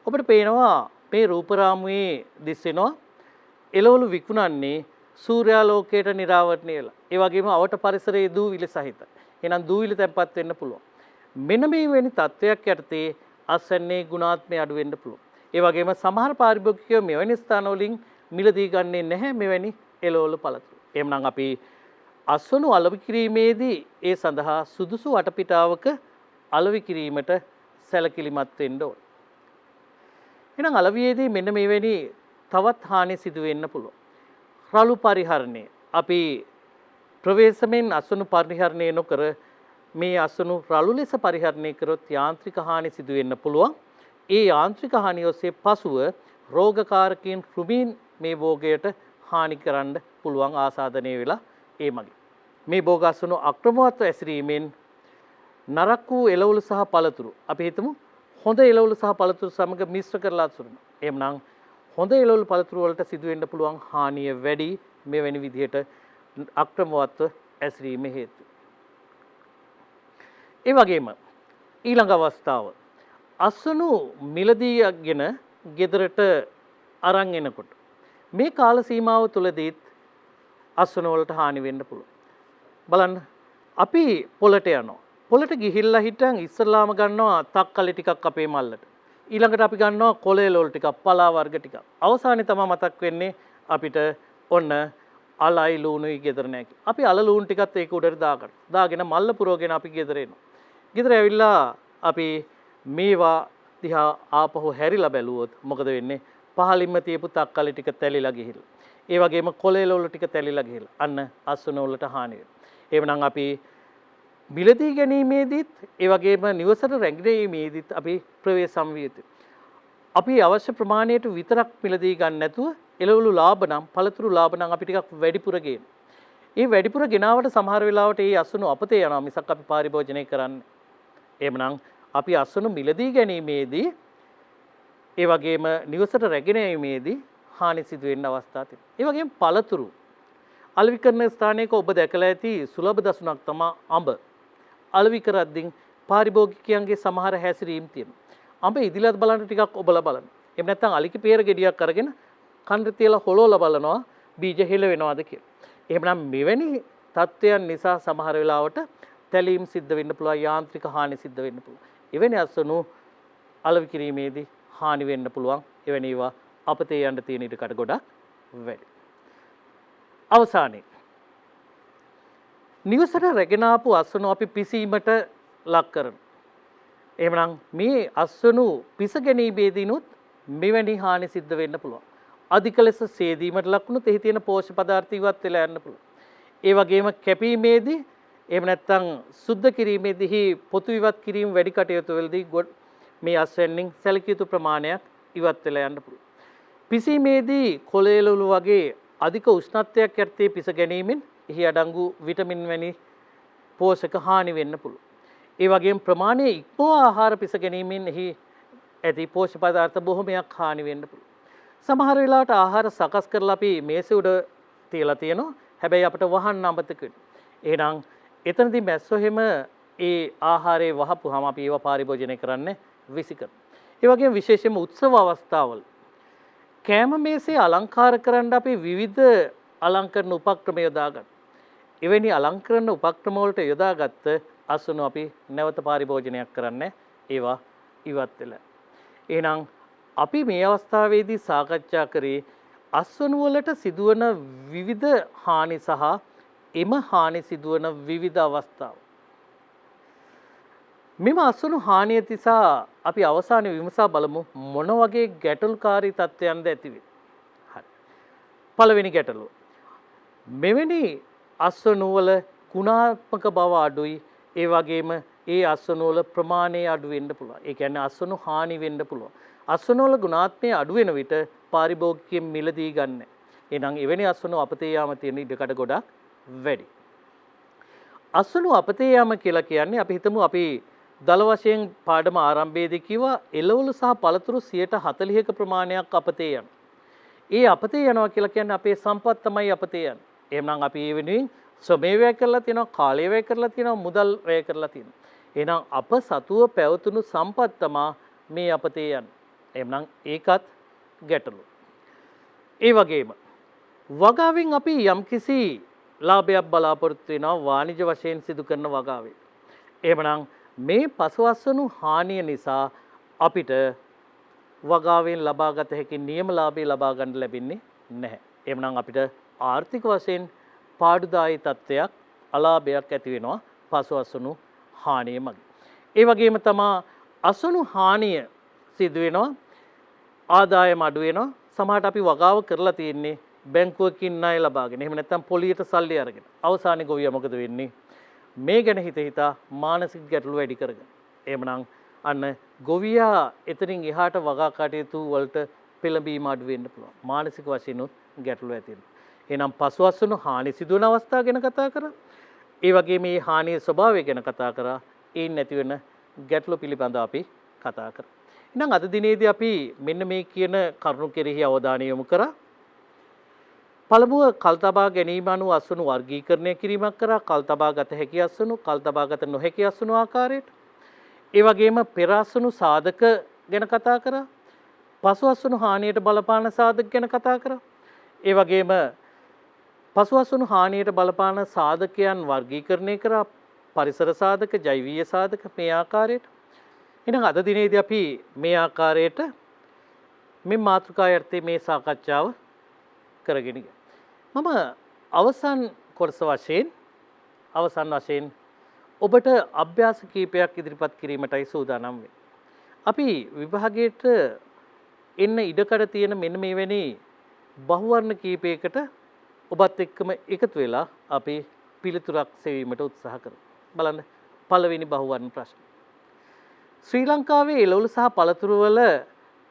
ඔබට පේනවා මේ රූපරාමුවේ දිස්සෙනවා එළවලු විකුණන්නේ සූර්යාලෝකයට නිරාවරණය වෙලා. ඒ වගේම අවට පරිසරයේ දූවිලි සහිතයි. එහෙනම් දූවිලි තැම්පත් වෙන්න පුළුවන්. මෙන්න මේ වෙනි තත්වයක් යටතේ අස්වැන්නේ ගුණාත්මය අඩු වෙන්න පුළුවන්. ඒ වගේම සමහර පාරිභෝගිකයෝ මෙවැනි ස්ථානවලින් මිලදී ගන්නේ නැහැ මෙවැනි එළවලු පළතුරු. එහෙනම් අපි අස්වනු අලෙවි කිරීමේදී ඒ සඳහා සුදුසු වටපිටාවක අලෙවි කිරීමට සැලකිලිමත් වෙන්න ඕන. එහෙනම් අලෙවියේදී මෙන්න මෙවැනි තවත් හානි සිදු වෙන්න පුළුවන්. රළු පරිහරණය. අපි ප්‍රවේශමෙන් අස්වනු පරිහරණය නොකර මේ අස්වනු රළු ලෙස පරිහරණය කරොත් යාන්ත්‍රික හානි සිදු වෙන්න පුළුවන්. ඒ යාන්ත්‍රික හානිය ඔස්සේ පසුව රෝගකාරකයන් කෘමීන් මේ භෝගයට හානි කරන්න පුළුවන් ආසාදනය වෙලා ඒ මගින්. මේ භෝග අස්වනු අක්‍රමවත්ව ඇසිරීමෙන් නරක් වූ එළවලු සහ පළතුරු අපි හිතමු හොඳ එළවලු සහ පළතුරු සමග මිශ්‍ර කරලා අසුරනවා. එහෙමනම් හොඳ එළවලු පළතුරු වලට සිදු වෙන්න පුළුවන් හානිය වැඩි මෙවැනි විදිහට අක්‍රමවත්ව ඇසිරීම හේතු. ඒ වගේම ඊළඟ අවස්ථාව අස්වනු මිලදීගෙන ගෙදරට අරන් එනකොට මේ කාල සීමාව තුලදීත් අස්වනු වලට හානි වෙන්න පුළුවන්. බලන්න අපි පොළට යනවා. පොළට ගිහිල්ලා හිටන් ඉස්සරලාම ගන්නවා තක්කලි ටිකක් අපේ මල්ලට. ඊළඟට අපි ගන්නවා කොළ එළවලු ටිකක්, පලා වර්ග ටිකක්. අවසානයේ තමයි මතක් වෙන්නේ අපිට ඔන්න අලයි ලුණුයි ගෙදර නැහැ කියලා. අපි අල ලුණු ටිකත් ඒක උඩට දාගෙන මල්ල පුරවගෙන අපි ගෙදර එනවා. ගෙදර ඇවිල්ලා අපි මේවා දිහා ආපහු හැරිලා බැලුවොත් මොකද වෙන්නේ? පහලින්ම තියපු තක්කලි ටික තැලිලා ගිහිල්ලා. ඒ වගේම කොළ එළවලු ටික තැලිලා ගිහිල්ලා. අන්න අස්වනු වලට හානි වෙනවා. එවනම් අපි මිලදී ගැනීමේදීත් ඒ වගේම නිවසට රැඳීමේදීත් අපි ප්‍රවේශම් විය යුතුයි. අපි අවශ්‍ය ප්‍රමාණයට විතරක් මිලදී ගන්න නැතුව එළවලු ලාභ නම් පළතුරු ලාභ නම් අපි ටිකක් වැඩිපුර ගේන්න. ඒ වැඩිපුර ගෙනාවට සමහර වෙලාවට ඒ අස්වනු අපතේ යනවා මිසක් අපි පරිභෝජනය කරන්නේ. එහෙමනම් අපි අස්වනු මිලදී ගැනීමේදී ඒ වගේම නිවසට රැගෙනීමේදී හානි සිදු වෙන්න අවස්ථා තියෙනවා. ඒ වගේම පළතුරු අලෙවි කරන ස්ථානයක ඔබ දැකලා ඇති සුලභ දසුනක් තමයි අඹ. අලෙවි කරද්දී පාරිභෝගිකයන්ගේ සමහර හැසිරීම් තියෙනවා. අඹ ඉදිරියට බලන්න ටිකක් ඔබලා බලන්න. එහෙම නැත්නම් අලිකි peer ගෙඩියක් අරගෙන කන්ද තියලා හොලවලා බලනවා බීජ හෙල වෙනවද කියලා. එහෙමනම් මෙවැනි තත්ත්වයන් නිසා සමහර වෙලාවට තැලීම් සිද්ධ වෙන්න පුළුවන්, යාන්ත්‍රික හානි සිද්ධ වෙන්න පුළුවන්. එවැනි අස්වනු අලෙවි කිරීමේදී හානි වෙන්න පුළුවන්. එවැනි ඒවා අපතේ යන්න තියෙන ඉඩකඩ ගොඩක් වැඩි. අවසානයේ නිවසට රැගෙන ආපු අස්වනු අපි පිසීමට ලක් කරනවා. එහෙමනම් මේ අස්වනු පිස ගැනීමේදීනුත් මෙවැනි හානි සිද්ධ වෙන්න පුළුවන්. අධික ලෙස සේදීමට ලක් වුණොත් එහි තියෙන පෝෂක පදාර්ථ ඉවත් වෙලා යන්න පුළුවන්. ඒ වගේම කැපීමේදී එහෙම නැත්නම් සුද්ධ කිරීමේදී පොතු ඉවත් කිරීම වැඩි කටයුතු වලදී මේ අස්වැන්නින් සැලකිය යුතු ප්‍රමාණයක් ඉවත් වෙලා යන්න පුළුවන්. පිසීමේදී කොළේලුළු වගේ අධික උෂ්ණත්වයක් යටතේ පිස ගැනීමෙන් එහි අඩංගු විටමින් වැනි පෝෂක හානි වෙන්න පුළුවන්. ඒ වගේම ප්‍රමාණයේ ඉක්මවා ආහාර පිස ගැනීමෙන් එහි ඇති පෝෂක පදාර්ථ බොහොමයක් හානි වෙන්න පුළුවන්. සමහර වෙලාවට ආහාර සකස් කරලා අපි මේසෙ උඩ තියලා තියෙනවා. හැබැයි අපිට වහන්න අමතක වෙනවා. එහෙනම් එතනදී මැස්සෝ හැම ඒ ආහාරයේ වහපුවාම අපි ඒව පරිභෝජනය කරන්නේ විසිකරනවා. ඒ වගේම විශේෂයෙන්ම උත්සව අවස්ථාවල කෑම මේසේ අලංකාර කරන්න අපි විවිධ අලංකරණ උපක්‍රම යොදා ගන්නවා. එවැනි අලංකරණ උපක්‍රම වලට යොදාගත්ත අස්වනු අපි නැවත පරිභෝජනයක් කරන්නේ ඒවා ඉවත් වෙලා. එහෙනම් අපි මේ අවස්ථාවේදී සාකච්ඡා කරේ අස්වනු වලට සිදුවන විවිධ හානි සහ එම හානි සිදුවන විවිධ අවස්ථා. මෙම අස්වනු හානිය නිසා අපි අවසානයේ විමසා බලමු මොන වගේ ගැටලුකාරී තත්ත්වයන්ද ඇති වෙන්නේ. හරි. පළවෙනි ගැටලුව. මෙවැනි අස්වනු වල ගුණාත්මක බව අඩුයි. ඒ වගේම ඒ අස්වනු වල ප්‍රමාණය අඩු වෙන්න පුළුවන්. ඒ කියන්නේ අස්වනු හානි වෙන්න පුළුවන්. අස්වනු වල ගුණාත්මය අඩු වෙන විට පාරිභෝගිකයෙන් මිලදී ගන්න. එහෙනම් එවැනි අස්වනු අපතේ යාම තියෙන ඉඩකඩ ගොඩක් වැඩි. අස්වනු අපතේ යාම කියලා කියන්නේ අපි හිතමු අපි දල වශයෙන් පාඩම ආරම්භයේදී කිව්වා එළවලු සහ පළතුරු 40%ක ප්‍රමාණයක් අපතේ යනවා. ඒ අපතේ යනවා කියලා කියන්නේ අපේ සම්පත් තමයි අපතේ යන්නේ. එහෙනම් අපි ඒ වෙනුවෙන් ශ්‍රමය වැය කරලා තියෙනවා, කාලය වැය කරලා තියෙනවා, මුදල් වැය කරලා තියෙනවා. එහෙනම් අප සතුව පැවතුණු සම්පත් තමයි මේ අපතේ යන්නේ. එහෙනම් ඒකත් ගැටලුව. ඒ වගේම වගාවෙන් අපි යම්කිසි ලාභයක් බලාපොරොත්තු වෙනවා වාණිජ වශයෙන් සිදු කරන වගාවේ. එහෙමනම් මේ පසුවස්වනු හානිය නිසා අපිට වගාවෙන් ලබාගත හැකි නියම ලාභය ලබා ගන්න ලැබෙන්නේ නැහැ. එහෙමනම් අපිට ආර්ථික වශයෙන් පාඩුදායී තත්ත්වයක් අලාභයක් ඇති වෙනවා පසුවස්වනු හානිය මගින්. ඒ වගේම තමයි අස්වනු හානිය සිදු වෙනවා ආදායම අඩු වෙනවා. සමහරට අපි වගාව කරලා තියෙන්නේ බැංකුවකින් ණය ලබාගෙන. එහෙම නැත්නම් පොලියට සල්ලි අරගෙන. අවසානයේ ගොවියා මොකද වෙන්නේ? මේ ගැන හිතා මානසික ගැටලු වැඩි කරගෙන. එහෙමනම් අන්න ගොවියා එතනින් එහාට වගා කටයුතු වලට පෙළඹීම අඩු වෙන්න පුළුවන්. මානසික වශයෙන් උත් ගැටලු ඇති වෙනවා. එහෙනම් පසුවස්වනු හානි සිදුවන අවස්ථා ගැන කතා කරා. ඒ වගේම මේ හානියේ ස්වභාවය ගැන කතා කරා. ඒන් නැති වෙන ගැටලු පිළිබඳව අපි කතා කරා. එහෙනම් අද දිනේදී අපි මෙන්න මේ කියන කරුණු කෙරෙහි අවධානය යොමු කරා. පළමුව කල්තබා ගැනීම අනුව අස්වනු වර්ගීකරණය කිරීමක් කරා. කල්තබා ගත හැකි අස්වනු, කල්තබා ගත නොහැකි අස්වනු ආකාරයට. ඒ වගේම පෙර අස්වනු සාධක ගැන කතා කරා. පසු අස්වනු හානියට බලපාන සාධක ගැන කතා කරා. ඒ වගේම පසු අස්වනු හානියට බලපාන සාධකයන් වර්ගීකරණය කරා. පරිසර සාධක, ජෛවීය සාධක මේ ආකාරයට. එහෙනම් අද දිනේදී අපි මේ ආකාරයට මේ මාතෘකා යටතේ මේ සාකච්ඡාව කරගෙන ගියා. මම අවසන් කොටස වශයෙන් ඔබට අභ්‍යාස කීපයක් ඉදිරිපත් කිරීමටයි සූදානම් වෙන්නේ. අපි විභාගයට එන්න ඉඩකඩ තියෙන මෙන්න මෙවැනි බහුවර්ණ කීපයකට ඔබත් එක්කම එකතු වෙලා අපි පිළිතුරක් සෙවීමට උත්සාහ කරමු. බලන්න පළවෙනි බහුවර්ණ ප්‍රශ්න. ශ්‍රී ලංකාවේ එළවලු සහ පළතුරු වල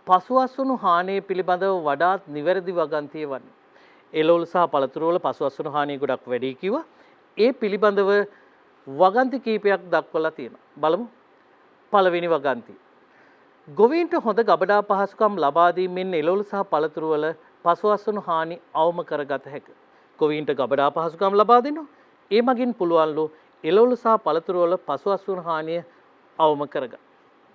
පසුවස්වනු හානිය පිළිබඳව වඩාත් නිවැරදි වගන්තිය වන්නේ. එළවලු සහ පළතුරු වල පසුවස්වනු හානිය ගොඩක් වැඩි කිව්වා. ඒ පිළිබඳව වගන්ති කීපයක් දක්වලා තියෙනවා. බලමු. පළවෙනි වගන්තිය. ගොවීන්ට හොඳ ගබඩා පහසුකම් ලබා දීමෙන් එළවලු සහ පළතුරු වල පසුවස්වනු හානි අවම කරගත හැකිය. ගොවීන්ට ගබඩා පහසුකම් ලබා දෙනවා. ඒ මගින් පුළුවන්ලු එළවලු සහ පළතුරු වල පසුවස්වනු හානිය අවම කරගන්න.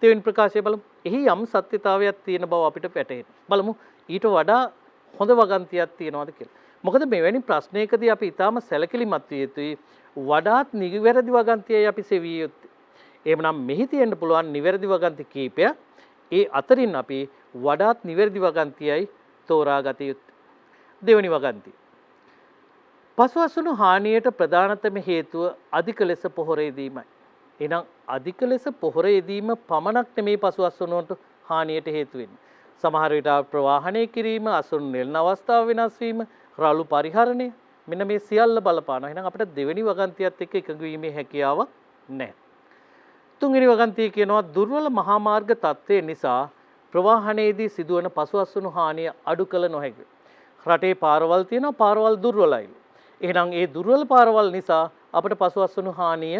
දෙවෙනි ප්‍රකාශය බලමු. එහි යම් සත්‍යතාවයක් තියෙන බව අපිට වැටහෙනවා. බලමු ඊට වඩා හොඳ වගන්තියක් තියනවාද කියලා. මොකද මෙවැනි ප්‍රශ්නයකදී අපි ඊටාම සැලකිලිමත් විය යුතුයි. වඩාත් නිවැරදි වගන්තියයි අපි සෙවිය යුත්තේ. එහෙමනම් මෙහි තියෙන්න පුළුවන් නිවැරදි වගන්ති කීපයක්. ඒ අතරින් අපි වඩාත් නිවැරදි වගන්තියයි තෝරාගත යුත්තේ. දෙවෙනි වගන්තිය. පසුඅසුණු හානියට ප්‍රධානතම හේතුව අධික ලෙස පොහොර යෙදීමයි. එහෙනම් අධික ලෙස පොහොර යෙදීම පමණක් නෙමේ පසුඅසුණුවට හානියට හේතු වෙන්නේ. සමහර විට ප්‍රවාහනය කිරීම, අසුණු නෙළන අවස්ථාව වෙනස් වීම, රළු පරිහරණය මෙන්න මේ සියල්ල බලපානවා. එහෙනම් අපිට දෙවෙනි වගන්තියත් එක්ක එකඟ වීමේ හැකියාවක් නැහැ. තුන්වෙනි වගන්තිය කියනවා දුර්වල මහා මාර්ග තත්ත්වය නිසා ප්‍රවාහනයේදී සිදුවන පසුඅසුණු හානිය අඩු කළ නොහැකියි. රටේ පාරවල් තියෙනවා, පාරවල් දුර්වලයි. එහෙනම් ඒ දුර්වල පාරවල් නිසා අපිට පසුඅසුණු හානිය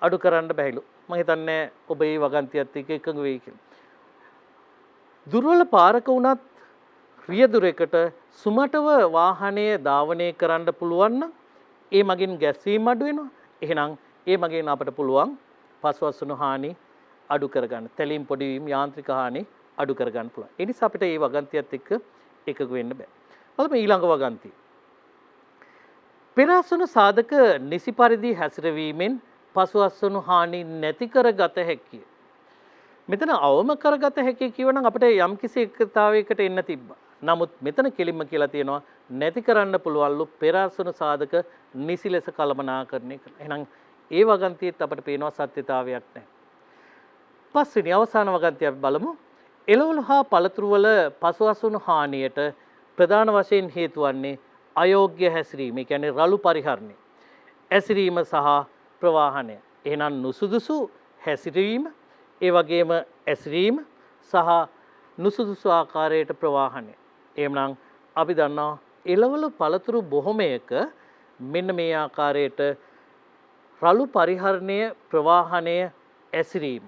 අඩු කරන්න බැහැලු. මම හිතන්නේ ඔබ මේ වගන්තියත් එක්ක එකඟ වෙයි කියලා. දුර්වල පාරක වුණත් රියදුරෙකුට සුමටව වාහනය ධාවනය කරන්න පුළුවන් නම් ඒ මගින් ගැස්සීම් අඩු වෙනවා. එහෙනම් ඒ මගින් අපිට පුළුවන් පසුඅසුණු හානි අඩු කරගන්න. තැලීම් පොඩි වීම, යාන්ත්‍රික හානි අඩු කරගන්න පුළුවන්. ඒ නිසා අපිට මේ වගන්තියත් එක්ක එකඟ වෙන්න බෑ. බලමු ඊළඟ වගන්තිය. පෙරාසුණු සාධක නිසි පරිදි හැසිරවීමෙන් පසුඅසුණු හානි නැති කරගත හැකිය. මෙතන අවම කරගත හැකිය කියවනම් අපිට යම් කිසි එකතාවයකට එන්න තිබ්බා. නමුත් මෙතන කෙලින්ම කියලා තියෙනවා නැති කරන්න පුළුවන්ලු පෙරාසුණු සාධක නිසි ලෙස කළමනාකරණය කරන. එහෙනම් ඒ වගන්තියෙත් අපිට පේනවා සත්‍යතාවයක් නැහැ. පස්වෙනි අවසාන වගන්තිය අපි බලමු. එළවලු හා පළතුරු වල පසුඅසුණු හානියට ප්‍රධාන වශයෙන් හේතු වන්නේ අයෝග්‍ය හැසිරීම. ඒ කියන්නේ රළු පරිහරණය. හැසිරීම සහ ප්‍රවාහනය. එහෙනම් නුසුදුසු හැසිරීම, ඒ වගේම හැසිරීම සහ නුසුදුසු ආකාරයට ප්‍රවාහනය. එහෙනම් අපි දන්නවා එළවලු පළතුරු බොහොමයක මෙන්න මේ ආකාරයට රළු පරිහරණය, ප්‍රවාහනය, හැසිරීම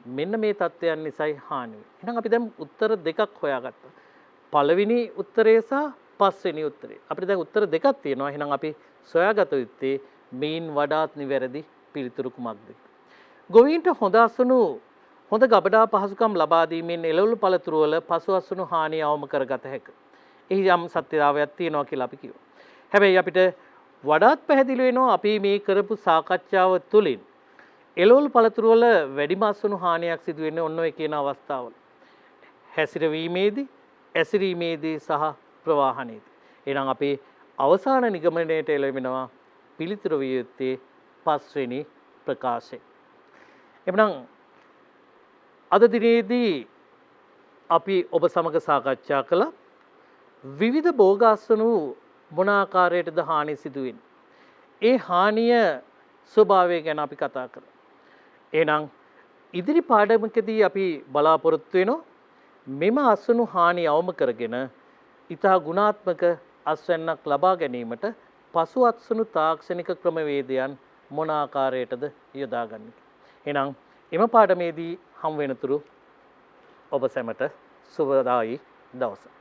මෙන්න මේ தත්ත්වයන් නිසායි හානි වෙන්නේ. එහෙනම් අපි දැන් උත්තර දෙකක් හොයාගත්තා. පළවෙනි උත්තරය සහ පස්වෙනි උත්තරය. අපිට දැන් උත්තර දෙකක් තියෙනවා. එහෙනම් අපි සොයාගත යුත්තේ මේන් වඩාත් නිවැරදි පිළිතුරු කුමක්ද? ගොවීන්ට හොඳ ගබඩා පහසුකම් ලබා දීමෙන් එළවලු පළතුරු වල පසුඅසුණු හානිය අවම කරගත හැකියි. එහි යම් සත්‍යතාවයක් තියෙනවා කියලා අපි කිව්වා. හැබැයි අපිට වඩාත් පැහැදිලි වෙනවා අපි මේ කරපු සාකච්ඡාව තුළින් එළවලු පළතුරු වල වැඩිම අසුණු හානියක් සිදු වෙන්නේ ඔන්න ඔය කියන අවස්ථාවල. හැසිරවීමේදී, ඇසිරීමේදී සහ ප්‍රවාහනයේදී. එහෙනම් අපි අවසාන නිගමනයට එළවෙනවා පිළිතුරු විය යුත්තේ පස්වෙනි ප්‍රකාශය. එhmenan අද දිනේදී අපි ඔබ සමග සාකච්ඡා කළා විවිධ භෝගාසනු මොන ආකාරයටද හානි සිදු වෙන්නේ. ඒ හානිය ස්වභාවය ගැන අපි කතා කරා. එහෙනම් ඉදිරි පාඩමකදී අපි බලාපොරොත්තු වෙනවා මෙම අසුණු හානි අවම කරගෙන ඉතා ගුණාත්මක අස්වැන්නක් ලබා ගැනීමට පසු අත්සුණු තාක්ෂණික ක්‍රමවේදයන් මොන ආකාරයටද යොදාගන්නේ. එහෙනම් එම පාඩමේදී හම් වෙනතුරු ඔබ සැමට සුබදායි දවසක්.